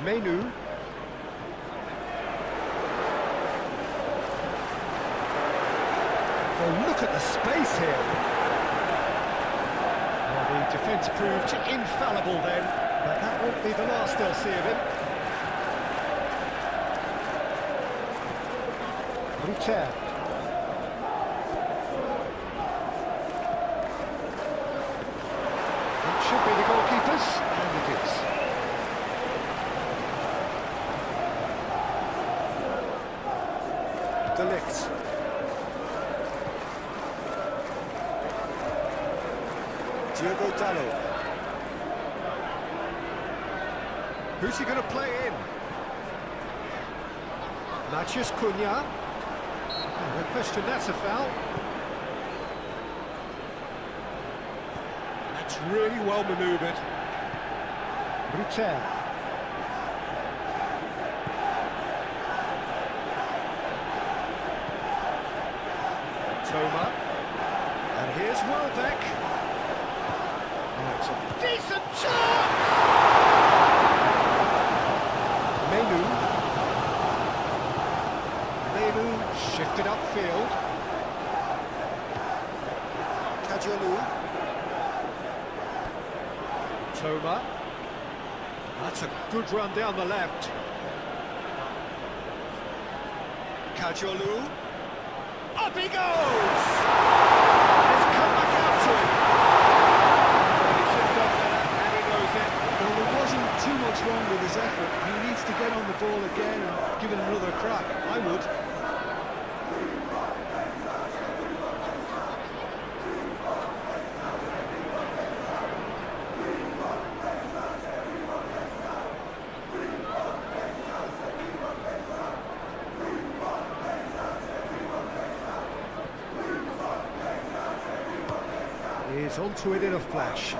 Menu. Oh, look at the space here. Well, the defence proved infallible then, but that won't be the last they'll see of him. Ruter. It should be the goalkeepers, and it is. Delict. Diogo Dalot. Who's he going to play in? Matheus Cunha. No question, that's a foul. That's really well manoeuvred. Ruter. Toma. And here's Welbeck. Oh, it's a decent chance! Menu. Shifted upfield. Kadiolu. Toma. That's a good run down the left. Kadiolu. Up he goes! It's come back out to him. He should have done better, and he knows it. Well, there wasn't too much wrong with his effort. He needs to get on the ball again and give it another crack. I would. He's onto it in a flash.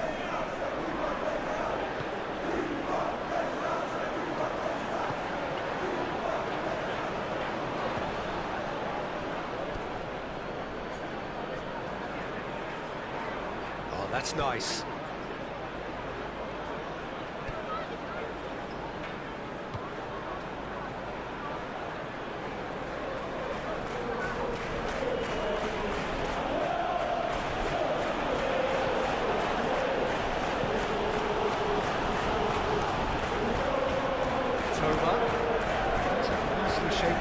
Oh, that's nice.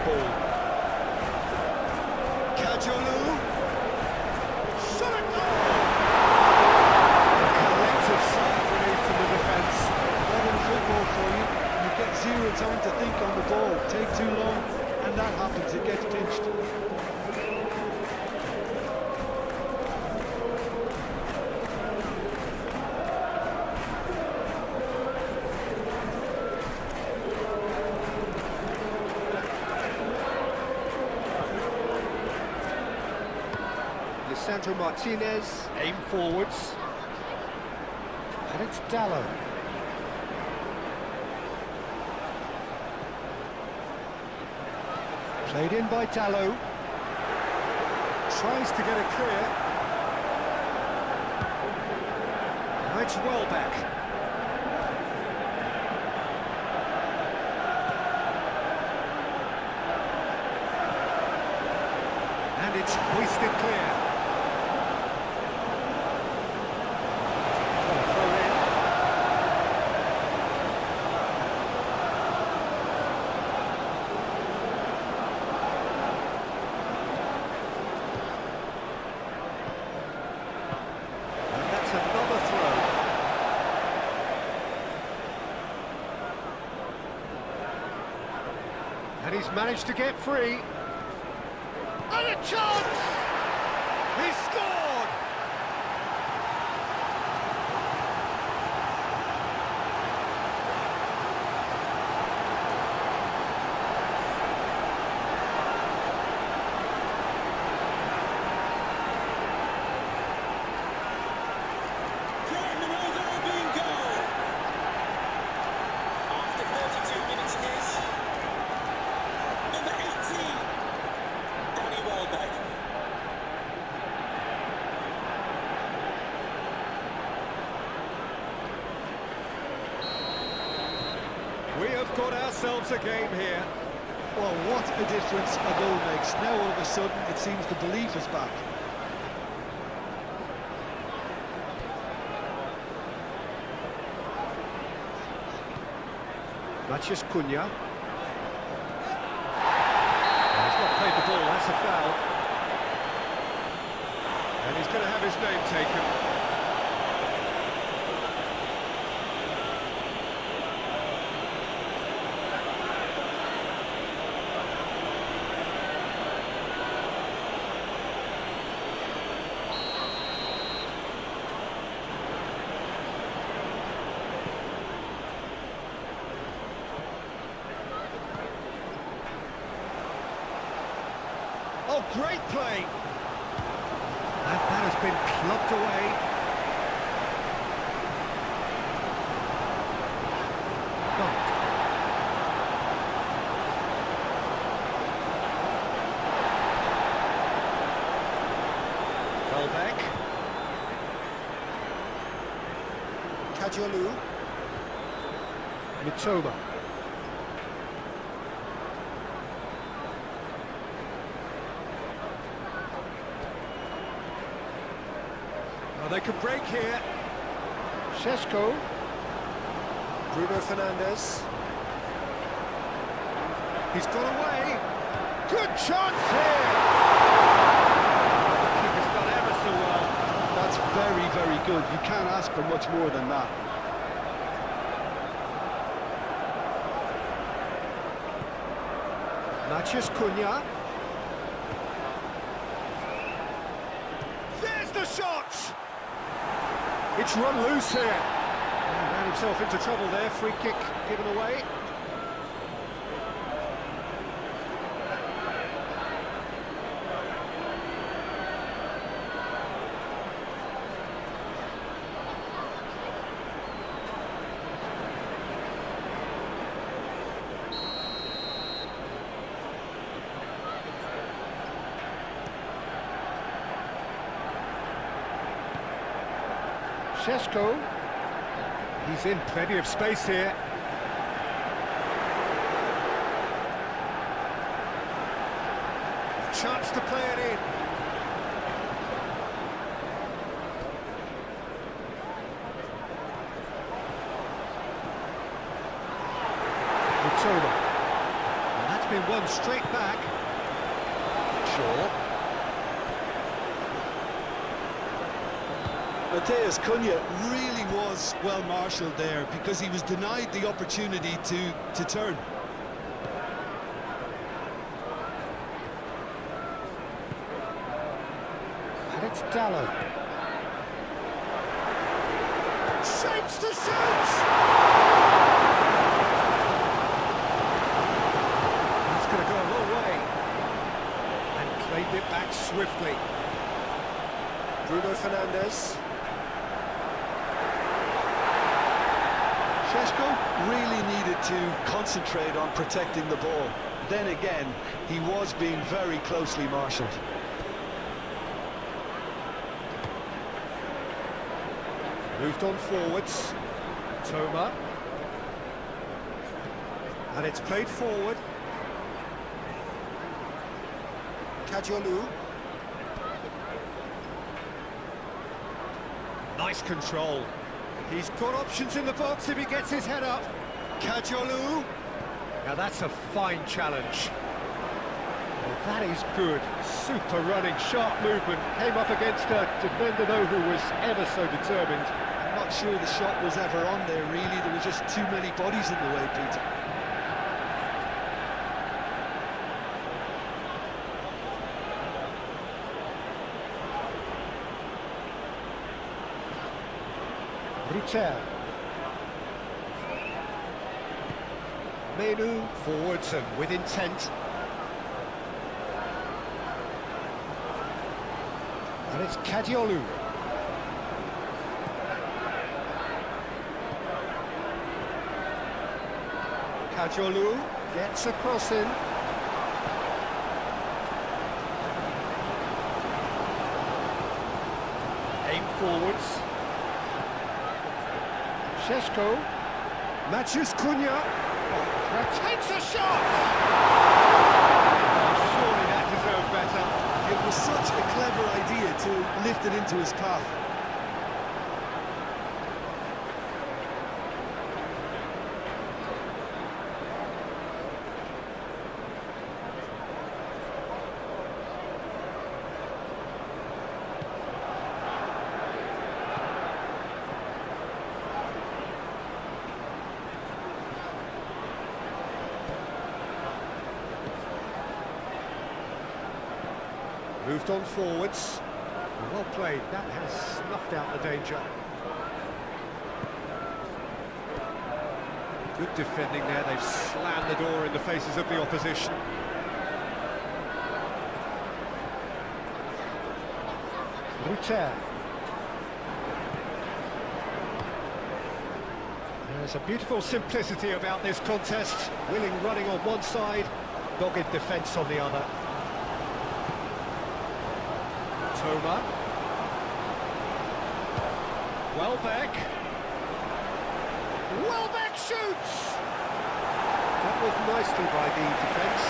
Ball. Kadiolu. Shot goal! Collective sigh of relief from the defence. Modern football for you. You get zero time to think on the ball. Take too long, and that happens. It gets pinched. Sandro Martinez, aim forwards, and it's Dalot. Played in by Dalot, tries to get it clear. Now it's Welbeck. And it's hoisted clear. And he's managed to get free. And a chance! He scored! Brighton award Albion goal. After 42 minutes it is. Number 18, Danny Welbeck. We have got ourselves a game here. Well, what a difference a goal makes. Now all of a sudden it seems the belief is back. Mathias Cunha. He's not played the ball, that's a foul. And he's going to have his name taken. Oh, great play! That has been clubbed away. Bumped. Welbeck. Kajolu. Mitoma. They could break here. Šeško. Bruno Fernandes. He's got away. Good chance here. The keeper's done ever so well. That's very, very good. You can't ask for much more than that. Mathias Cunha. There's the shot! It's run loose here. He ran himself into trouble there. Free kick given away. Šeško. He's in plenty of space here. Chance to play it in. Mitoma. And that's been won straight back. Shaw. Matheus Cunha really was well marshalled there because he was denied the opportunity to turn. And it's Dallo. Shapes to shoot! That's going to go a long way. And claimed it back swiftly. Bruno Fernandes. Šeško really needed to concentrate on protecting the ball. Then again, he was being very closely marshalled. Moved on forwards. Toma. And it's played forward. Kajolu. Nice control. He's got options in the box if he gets his head up. Kajolu. Now that's a fine challenge. Well, that is good. Super running, sharp movement. Came up against a defender, though, who was ever so determined. I'm not sure the shot was ever on there, really. There were just too many bodies in the way, Peter. Ruter. Menu forwards and with intent. And it's Kadiolu. Kadiolu gets a cross in. Aim forwards. Šeško. Matches Cunha. Takes a shot! Surely that deserved better. It was such a clever idea to lift it into his path. Moved on forwards. Well played, that has snuffed out the danger. Good defending there, they've slammed the door in the faces of the opposition. Ruter. There's a beautiful simplicity about this contest. Willing running on one side, dogged defence on the other. Toma. Welbeck. Welbeck shoots! Dealt with nicely by the defence.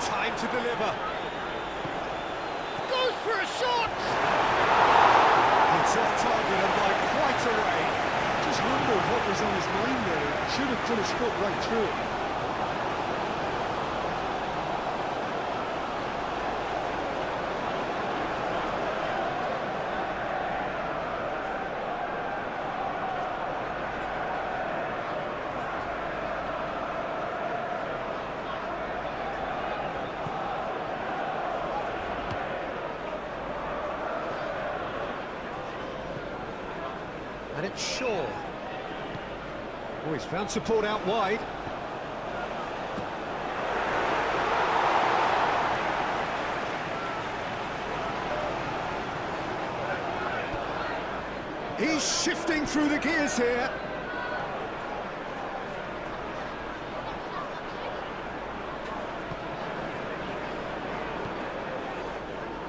Time to deliver. Goes for a shot! It's off target and by quite a way. Just wondered what was on his mind there. Should have put his foot right through it. And it's Shaw. Oh, he's found support out wide. He's shifting through the gears here.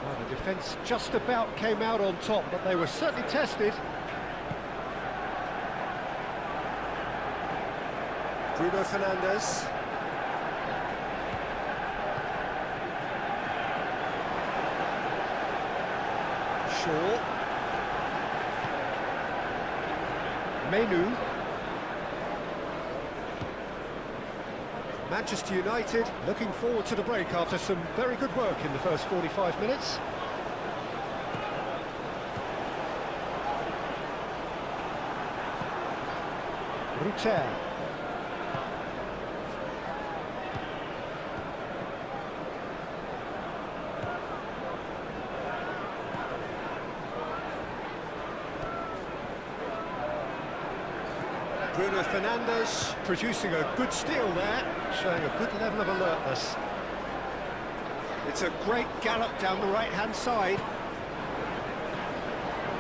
Well, the defence just about came out on top, but they were certainly tested. Bruno Fernandes. Shaw. Menu. Manchester United looking forward to the break after some very good work in the first 45 minutes. Ruter. Bruno Fernandes producing a good steal there, showing a good level of alertness. It's a great gallop down the right-hand side.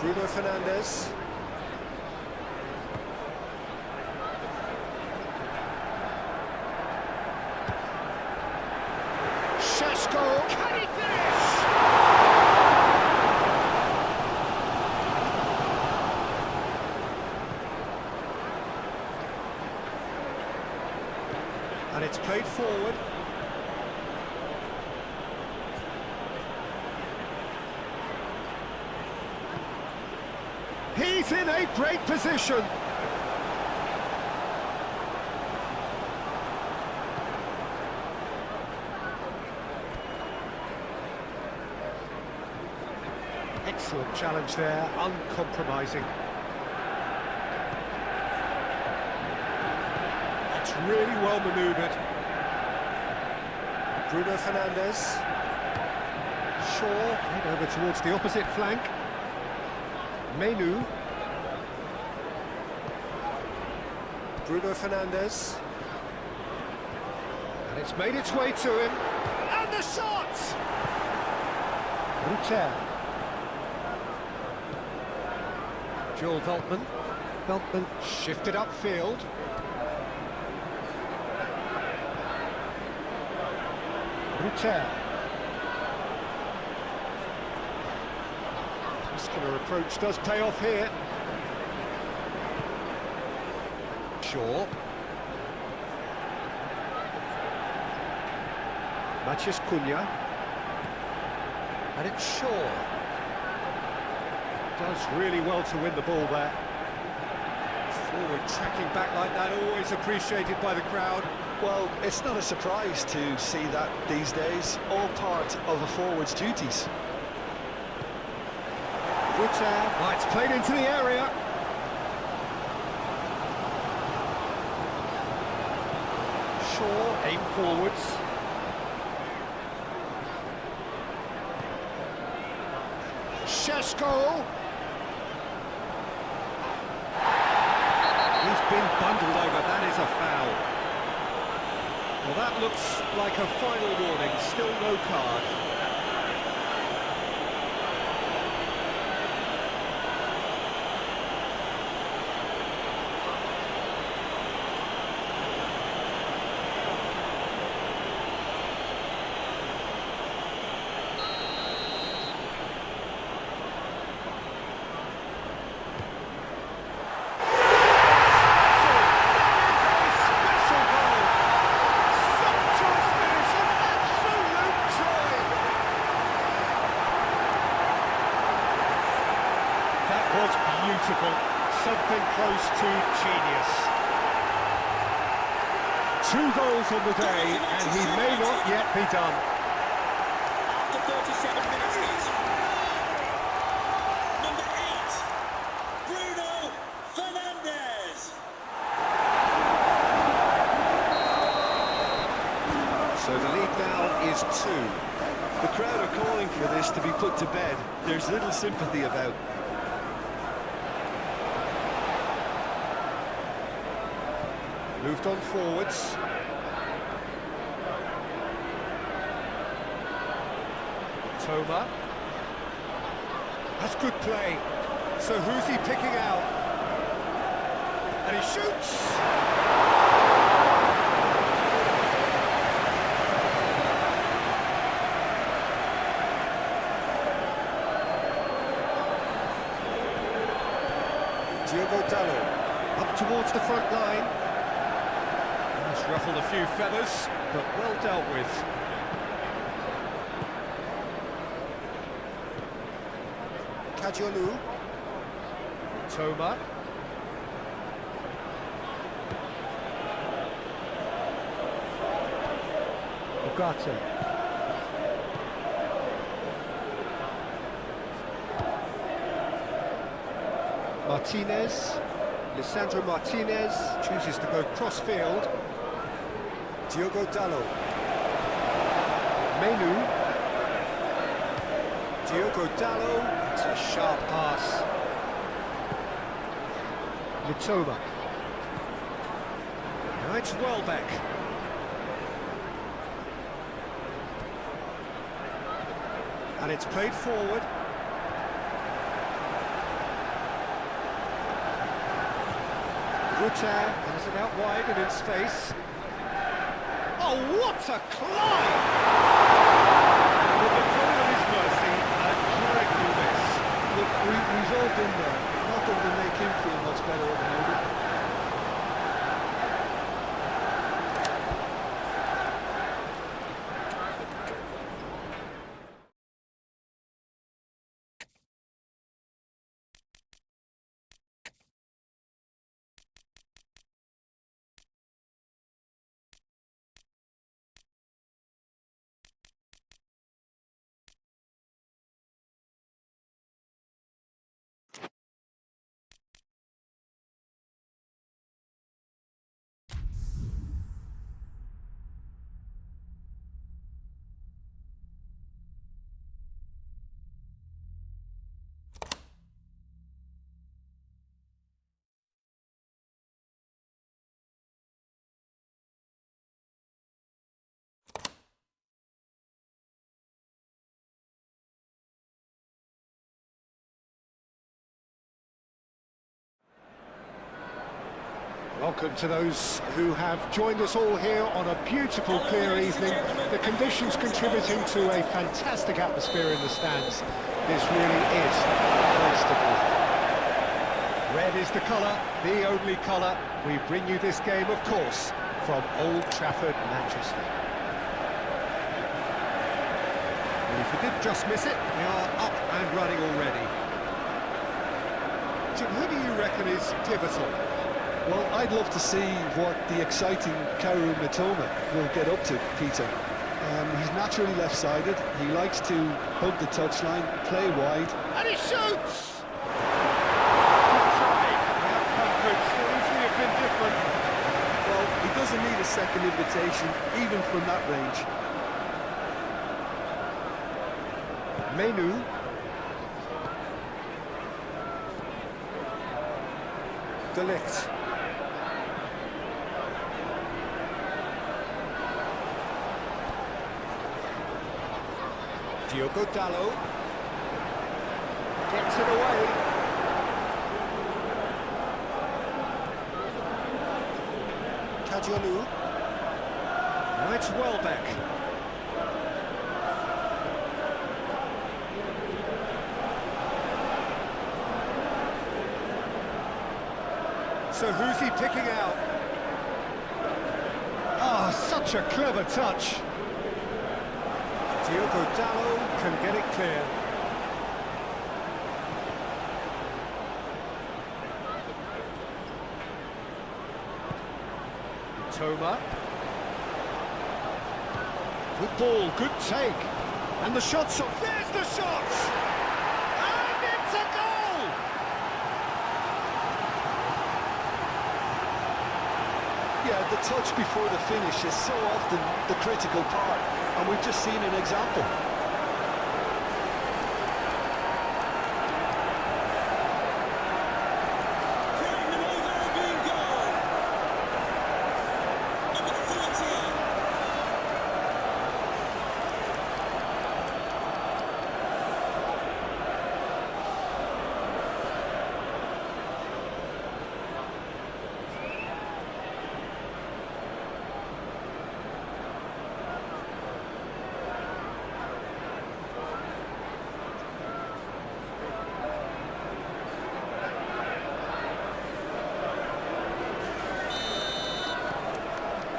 Bruno Fernandes. Šeško, can he finish? And it's played forward. He's in a great position. Excellent challenge there, uncompromising. It's really well manoeuvred. Bruno Fernandes. Shaw, played over towards the opposite flank. Menu. Bruno Fernandes. And it's made its way to him. And the shot! Ruter. Joel Veltman. Veltman shifted upfield. Ruter. Muscular approach does pay off here. Shaw. Maciej Cunha. And it's Shaw. Does really well to win the ball there. Forward tracking back like that, always appreciated by the crowd. Well, it's not a surprise to see that these days, all part of a forward's duties. Ruter, it's played into the area. Shaw, aim forwards. Šeško. He's been bundled over, that is a foul. Well, that looks like a final warning, still no card. Beautiful, something close to genius. 2 goals on the day, and he may not yet be done. After 37 minutes is number 8, Bruno Fernandes. So the lead now is 2. The crowd are calling for this to be put to bed. There's little sympathy about. Moved on forwards. Toma. That's good play. So who's he picking out? And he shoots! Diogo Dalot up towards the front line. He's ruffled a few feathers, but well dealt with. Kajolu. Toma. Ugarte. Martinez. Lisandro Martinez chooses to go cross-field. Diogo Dalot. Menu. Diogo Dalot. It's a sharp pass. Mitoma. Now it's Welbeck. And it's played forward. Ruter has it out wide and in space. Oh, what a climb! With the point of his mercy, a dreadful miss. Look, we've all been there. Not that it'll make him feel much better about it. Welcome to those who have joined us all here on a beautiful, clear evening. The conditions contributing to a fantastic atmosphere in the stands. This really is the place to be. Red is the colour, the only colour. We bring you this game, of course, from Old Trafford, Manchester. And if we did just miss it, we are up and running already. Jim, who do you reckon is pivotal? Well, I'd love to see what the exciting Kaoru Mitoma will get up to, Peter. He's naturally left-sided. He likes to hug the touchline, play wide. And he shoots! Good try. The outcome could so easily have been different. Well, he doesn't need a second invitation, even from that range. Menu. De Ligt. Diogo Dalot gets it away. Kadiolu. Now it's Welbeck. So who's he picking out? Ah, such a clever touch. Diogo Dalot can get it clear. Toma. Good ball, good take. And the shot's off. There's the shot! And it's a goal! Yeah, the touch before the finish is so often the critical part, and we've just seen an example. Creating an over Albion goal. Number 13.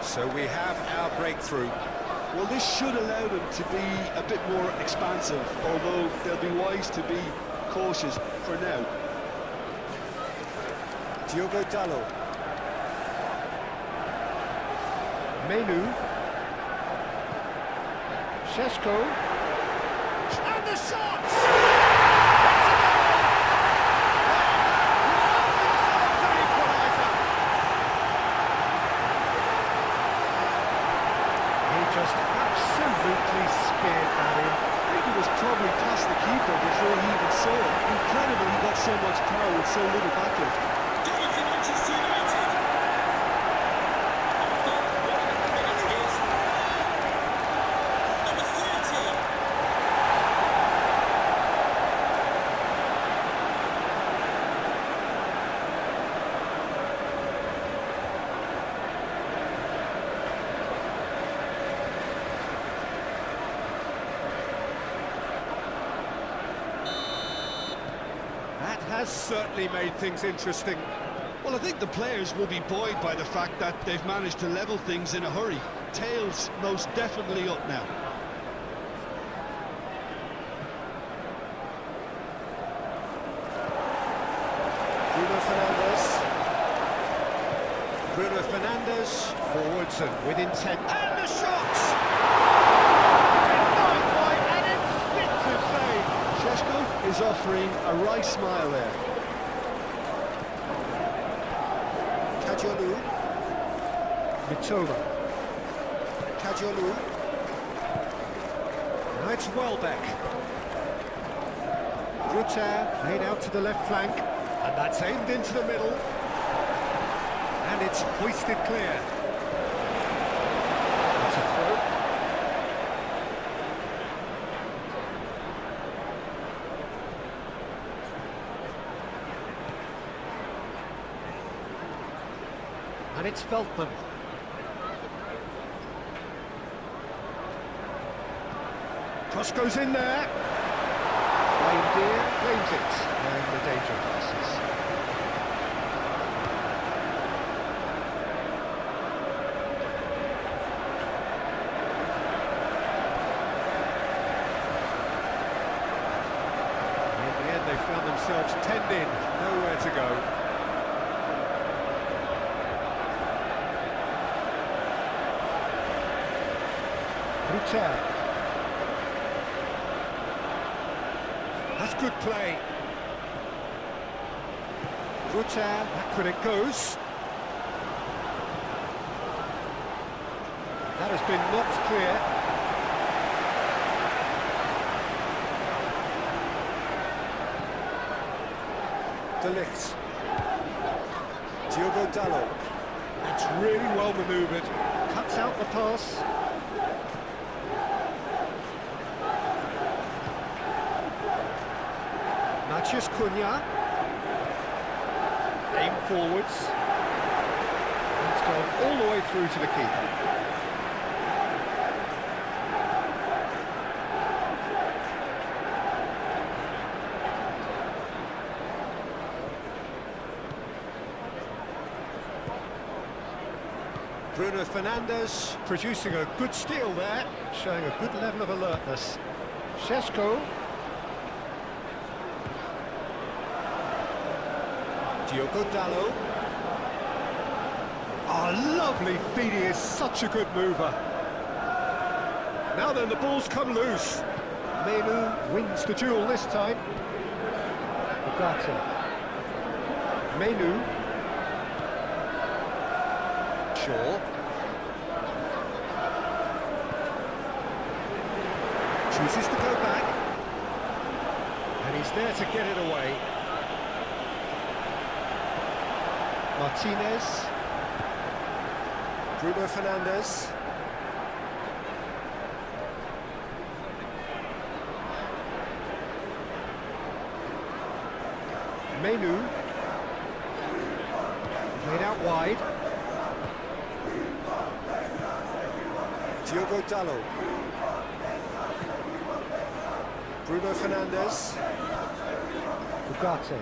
So we have our breakthrough. Well, this should allow them to be a bit more expansive, although they'll be wise to be cautious for now. Diogo Dalot. Menu. Šeško. And the shot! Just absolutely speared that in. I think it was probably past the keeper before he even saw it. Incredible he got so much power with so little backlift. Goal for Manchester United. Number 30. That has certainly made things interesting. Well, I think the players will be buoyed by the fact that they've managed to level things in a hurry. Tails most definitely up now. Bruno Fernandes, forwards and with intent. And the shot! Denied by an instinctive save. Šeško is offering a wry smile there. Kadiolu. Mitoma. Kadiolu. Now it's Welbeck. Rutter laid out to the left flank. And that's aimed into the middle. And it's hoisted clear. That's a throw. And it's Veltman. Cross goes in there. Reindeer claims it, and the danger passes. In the end, they found themselves penned in, nowhere to go. Brutal. That's good play. Brutal, back when it goes. That has been knocked clear. De Ligt. Diogo Dalot. That's really well manoeuvred. Cuts out the pass. Matheus Cunha. Aim forwards. It's gone all the way through to the keeper. Bruno Fernandes producing a good steal there, showing a good level of alertness. Šeško. Diogo Dalot. Oh, lovely feed, he is such a good mover. Now then, the ball's come loose. Menu wins the duel this time. Ugarte. Menu. Shaw. Chooses to go back. And he's there to get it away. Martinez. Bruno Fernandes. Menu. Played out wide. Diogo Dalot. Bruno Fernandes. Ugarte.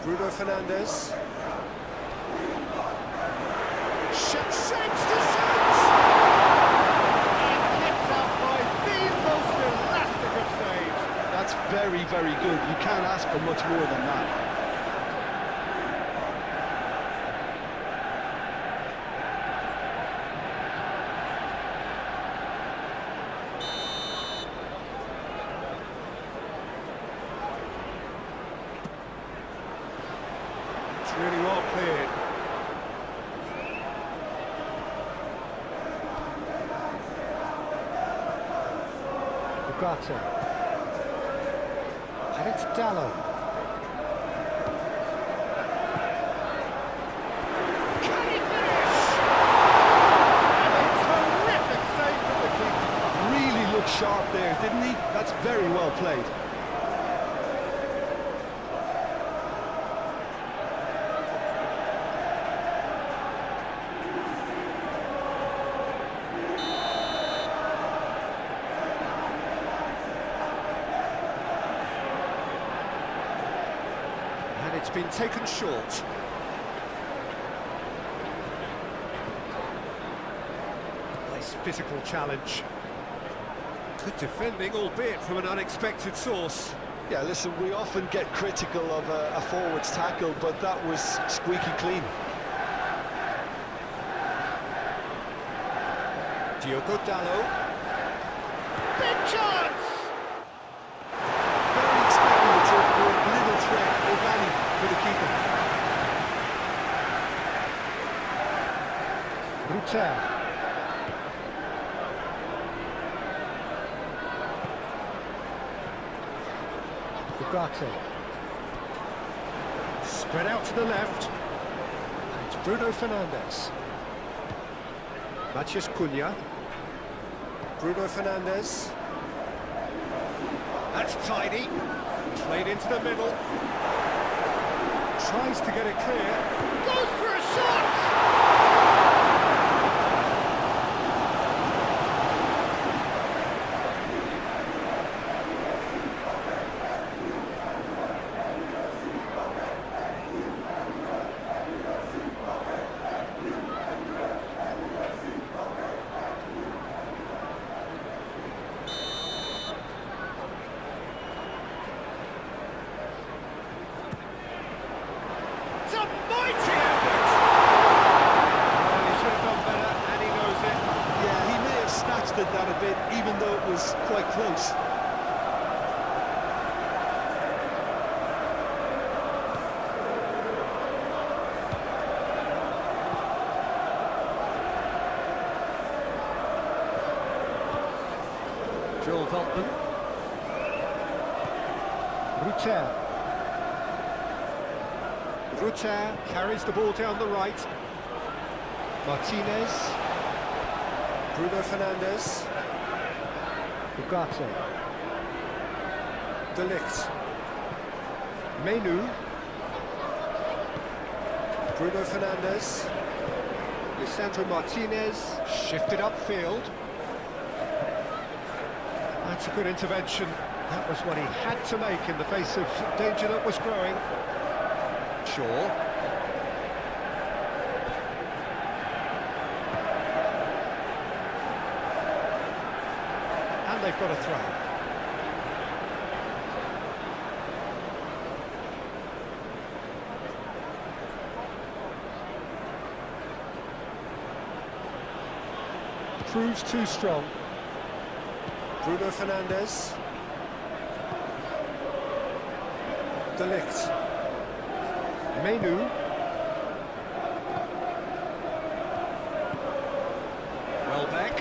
Bruno Fernandes. Shapes to shoot! And kept out by the most elastic of saves. That's very, very good. You can't ask for much more than that. It's really well cleared. Ugarte. And it's Dalot. Can he finish? And a terrific save from the keeper. Really looked sharp there, didn't he? That's very well played. It's been taken short. Nice physical challenge. Good defending, albeit from an unexpected source. Yeah, listen, we often get critical of a forward's tackle, but that was squeaky clean. Diogo Dalot. Big chance! Very speculative, with little threat, if any, for the keeper. Brutal. Ugarte. Spread out to the left. And it's Bruno Fernandes. Matheus Cunha. Bruno Fernandes. That's tidy. Played into the middle. Tries to get it clear. Goes for a It's a mighty effort! Well, he should have done better, and he knows it. Yeah, he may have snatched at that a bit, even though it was quite close. Joel Veltman. Rutter. Rutter carries the ball down the right. Martinez. Bruno Fernandes. Ugarte. De Ligt. Menu. Bruno Fernandes. Lisandro Martinez. Shifted upfield. That's a good intervention. That was what he had to make in the face of danger that was growing. Shaw. And they've got a throw. Proves too strong. Bruno Fernandes. De Ligt. Menu. Welbeck.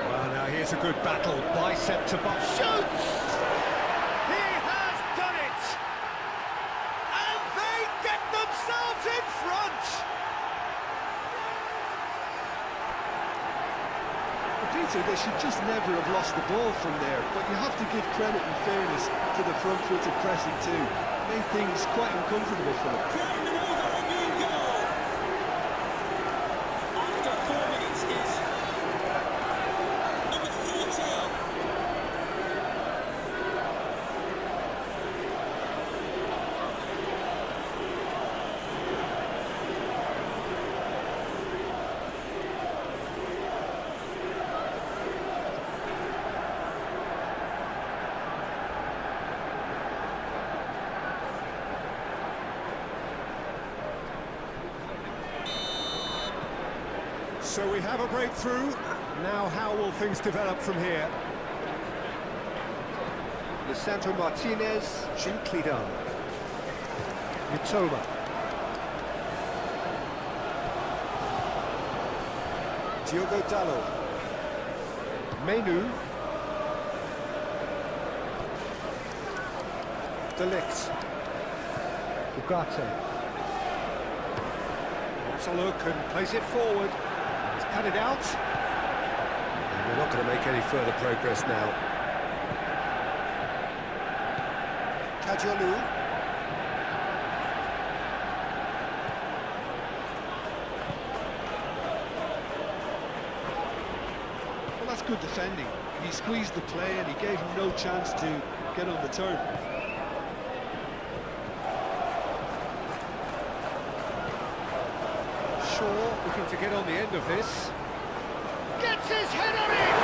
Well, now here's a good battle. Bicep to bicep. Shoots! He has done it! And they get themselves in front! Peter, they should just never have lost the ball from there, but you have to give credit and fairness to the front-footed pressing too. Made things quite uncomfortable for them. Creating an over Albion goal. After 4 minutes is number 14. So we have a breakthrough. Now how will things develop from here? Lisandro Martinez, gently done. Mitoma. Diogo Dalot. Menu. De Ligt. Ugarte. Wants a look and plays it forward. He's cut it out. And we're not going to make any further progress now. Kajolu. Well, that's good defending. He squeezed the play and he gave him no chance to get on the turn. Shaw looking to get on the end of this. Gets his head on it!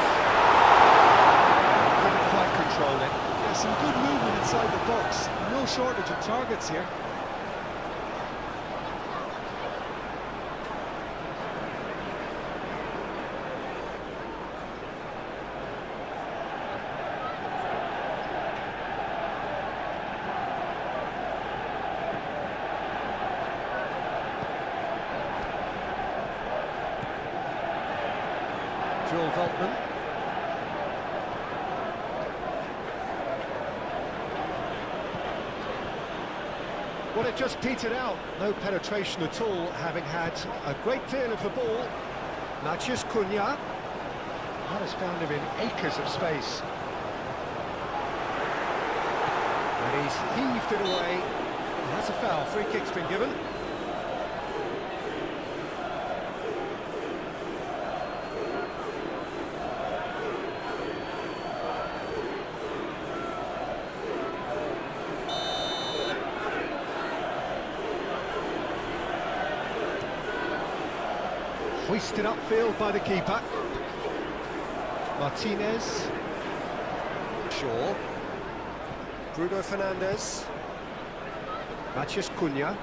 Couldn't quite control it. Yeah, some good movement inside the box. No shortage of targets here. Joel Veltman. Well, it just petered out. No penetration at all, having had a great deal of the ball. Matheus Cunha. That has found him in acres of space. And he's heaved it away. That's a foul. Free kick's been given. Hoisted upfield by the keeper. Martinez. Shaw. Bruno Fernandes. Matheus Cunha.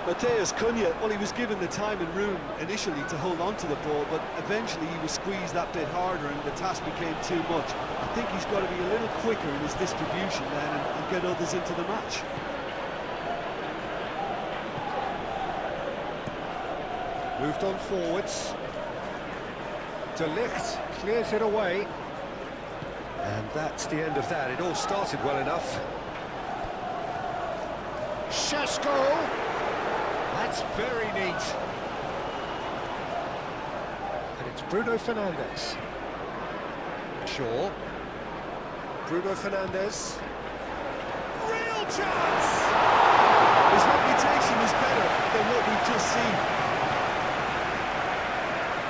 Matheus Cunha, well, he was given the time and room initially to hold on to the ball, but eventually he was squeezed that bit harder and the task became too much. I think he's got to be a little quicker in his distribution then and get others into the match. Moved on forwards. De Ligt clears it away. And that's the end of that. It all started well enough. Šeško! That's very neat. And it's Bruno Fernandes. Shaw. Bruno Fernandes. Real chance! His reputation is better than what we've just seen.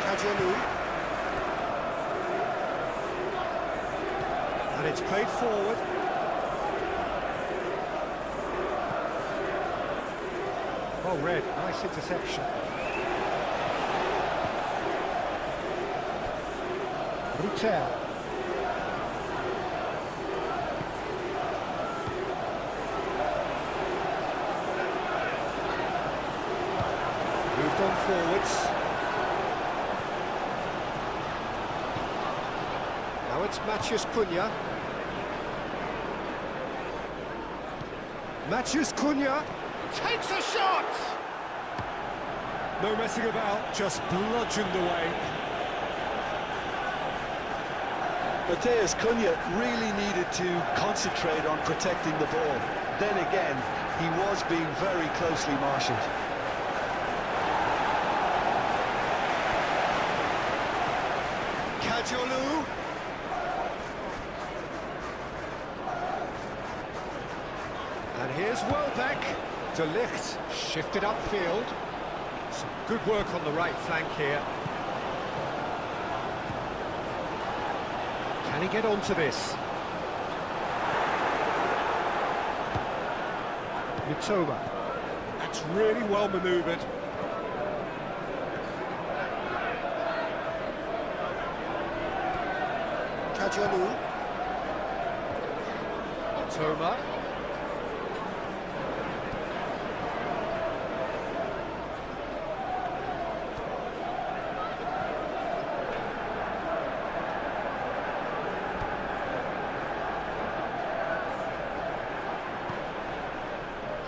Kajolu. And it's played forward. Well read, nice interception. Rutel. Moved on forwards. Now it's Matheus Cunha. Matheus Cunha takes a shot! No messing about, just bludgeoned away. Matheus Cunha really needed to concentrate on protecting the ball. Then again, he was being very closely marshalled. Kajolu. And here's Welbeck. De Ligt shifted upfield. Some good work on the right flank here. Can he get onto this? Mitoma. That's really well manoeuvred. Kajolu. Mitoma.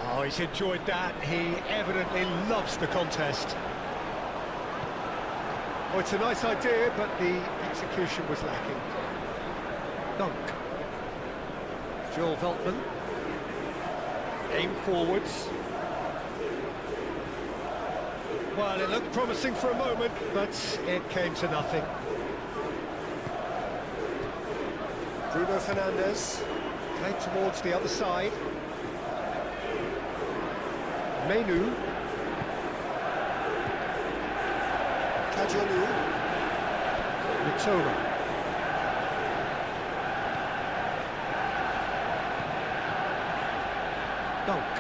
Oh, he's enjoyed that. He evidently loves the contest. Oh, it's a nice idea, but the execution was lacking. Dunk. Joel Veltman. Aim forwards. Well, it looked promising for a moment, but it came to nothing. Bruno Fernandes. Played towards the other side. Menu. Kajolu. Mitoma. Dunk.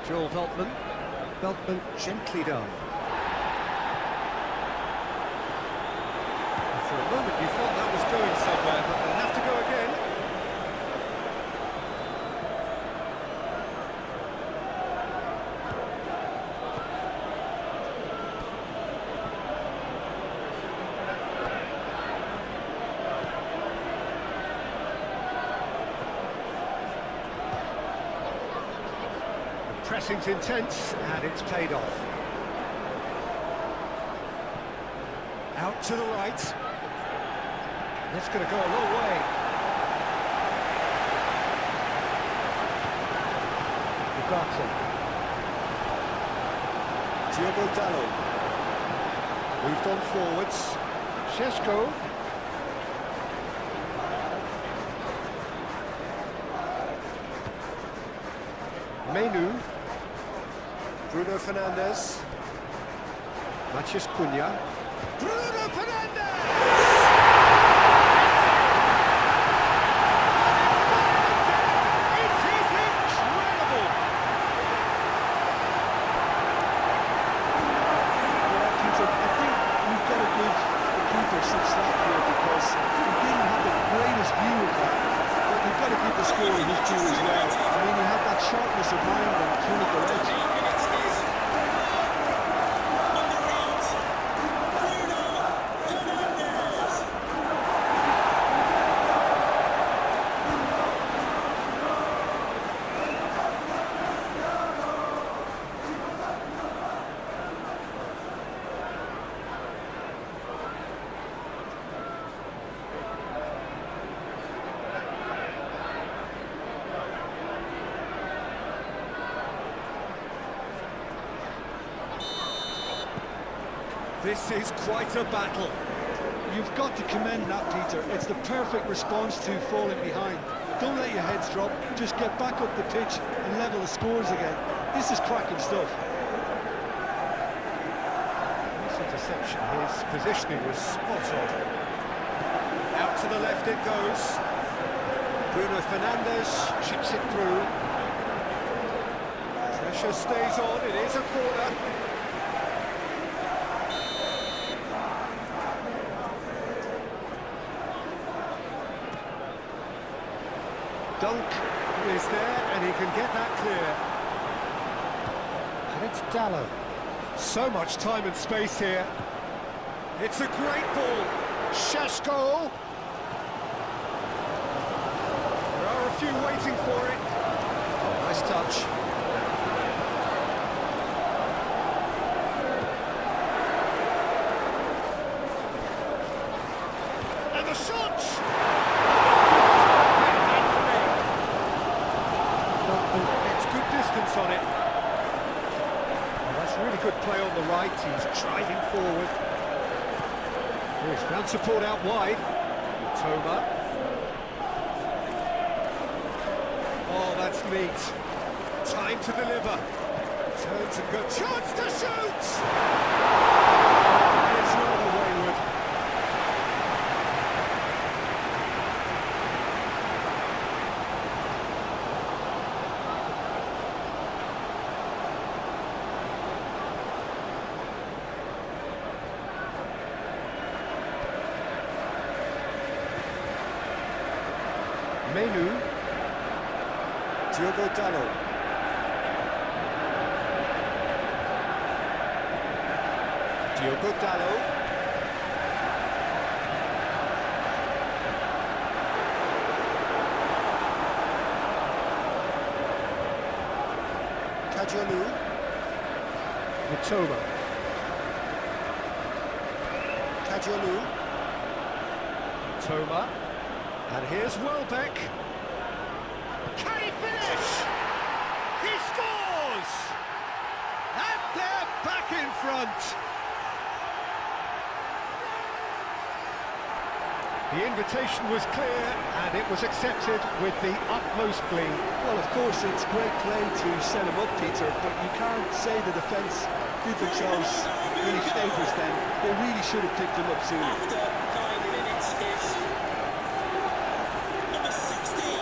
Joel Veltman. Veltman gently done. And for a moment you thought that was going somewhere, but they'll have to go again. Pressing's intense, and it's paid off. Out to the right. That's going to go a long way. Ugarte. Diogo Dalot. Moved on forwards. Šeško. Menu. Bruno Fernandes. Matheus Cunha. Bruno Fernandes! It is incredible! Yeah, Peter, I think we've got to give the keeper some slack here because he didn't have the greatest view of that. But we've got to give the scorer his due as well. I mean, he had that sharpness of mind and clinical edge. This is quite a battle. You've got to commend that, Peter. It's the perfect response to falling behind. Don't let your heads drop. Just get back up the pitch and level the scores again. This is cracking stuff. This interception, his positioning was spot on. Out to the left it goes. Bruno Fernandes chips it through. Pressure stays on, it is a corner. Dunk is there, and he can get that clear. And it's Dallo. So much time and space here. It's a great ball. Sheshko. There are a few waiting for it. Nice touch. And the shot! Distance on it. Well, that's really good play on the right. He's driving forward. Oh, he's found support out wide. Toma. Oh, that's neat. Time to deliver. Turns and goes. Chance to shoot! It's rather wayward. Menu. Diogo Dallo. Diogo Dallo. Kajolu. Mitoma. Kajolu. Toma. And here's Welbeck. Can he finish? He scores! And they're back in front. The invitation was clear, and it was accepted with the utmost glee. Well, of course, it's great play to set him up, Peter, but you can't say the defence did themselves any favours then. They really should have picked him up sooner. After 9 minutes is number 16.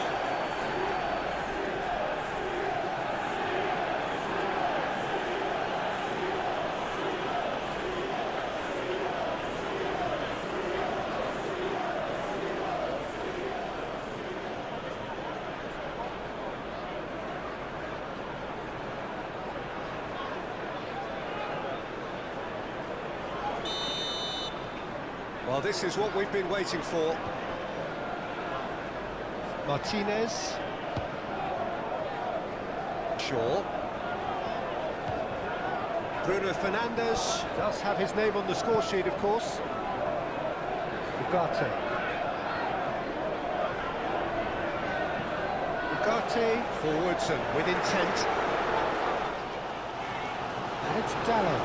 Well, this is what we've been waiting for. Martinez. Shaw. Bruno Fernandes does have his name on the score sheet, of course. Ugarte. Ugarte forwards and with intent. And it's Dallo.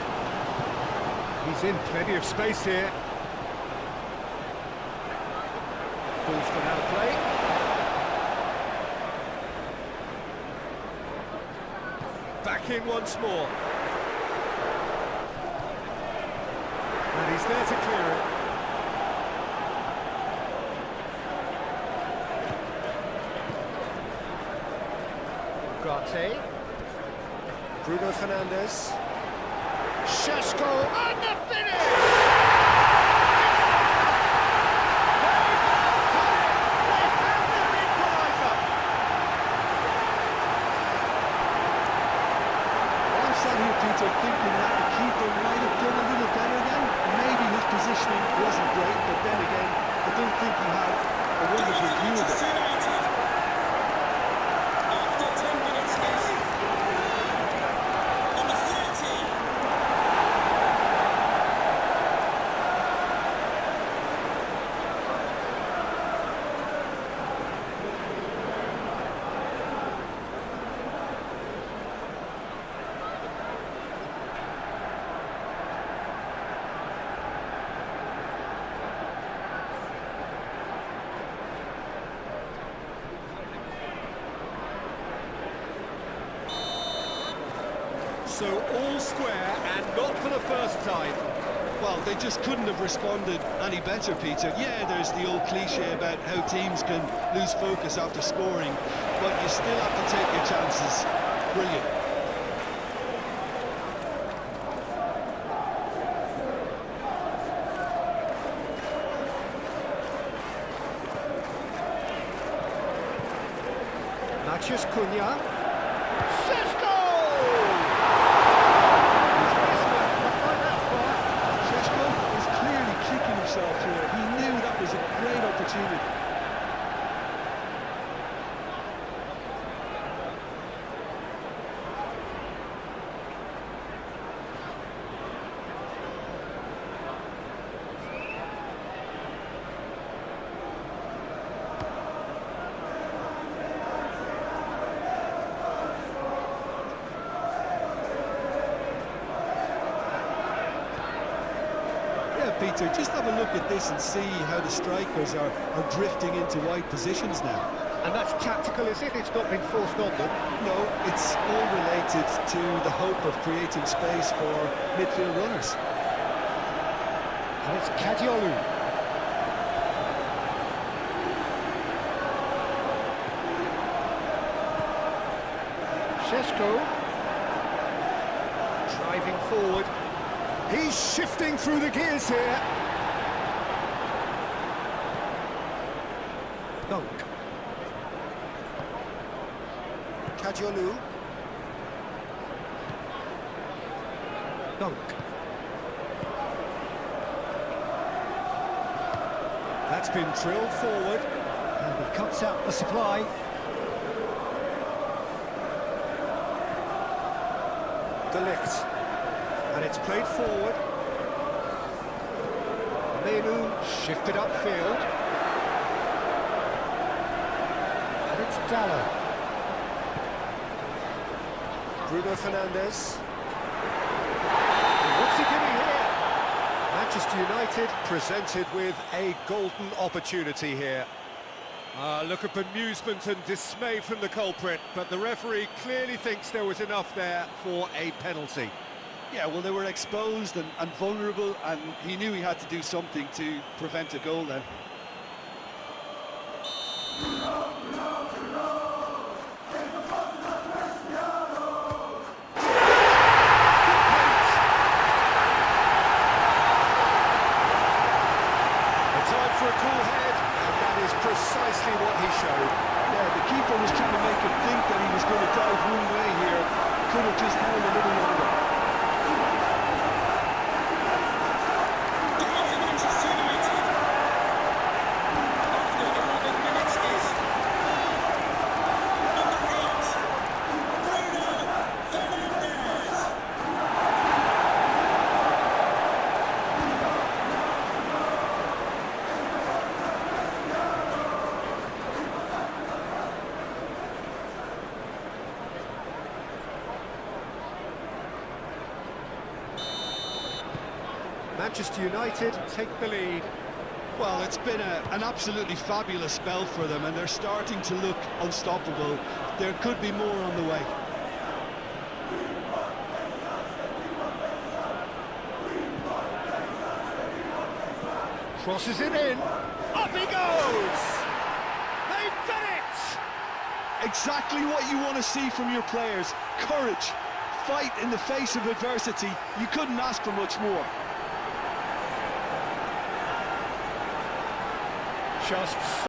He's in plenty of space here. Ball's gone out of play. back in once more. And he's there to clear it. Ugarte. Bruno Fernandes. Šeško, and the finish! Peter, thinking that the keeper might have done a little better then. Maybe his positioning wasn't great, but then again, I don't think he had a wonderful view of it. After 10 minutes, number 30. So all square and not for the first time. Well, they just couldn't have responded any better, Peter. Yeah, there's the old cliche about how teams can lose focus after scoring, but you still have to take your chances. Brilliant. Matheus Cunha. Peter, just have a look at this and see how the strikers are drifting into wide positions now. And that's tactical, is it? It's not been forced on them. No, it's all related to the hope of creating space for midfield runners. And it's Kadiolu. Šeško. Driving forward. He's shifting through the gears here. Dunk. Kadiolu. Dunk. That's been drilled forward. And he cuts out the supply. De Ligt. And it's played forward. Menu shifted upfield. And it's Dallo. Bruno Fernandes. And what's he doing here? Manchester United presented with a golden opportunity here. Look at bemusement and dismay from the culprit, but the referee clearly thinks there was enough there for a penalty. Yeah, well, they were exposed and vulnerable, and he knew he had to do something to prevent a goal then. Precisely what he showed. Yeah, the keeper was trying to make him think that he was going to dive one way here. Could have just held a little longer. Manchester United. After 11 minutes is number 8, Bruno Fernandes. Manchester United take the lead. Well, it's been an absolutely fabulous spell for them, and they're starting to look unstoppable. There could be more on the way. Crosses it in. Up he goes! They've done it! Exactly what you want to see from your players. Courage, fight in the face of adversity. You couldn't ask for much more. Just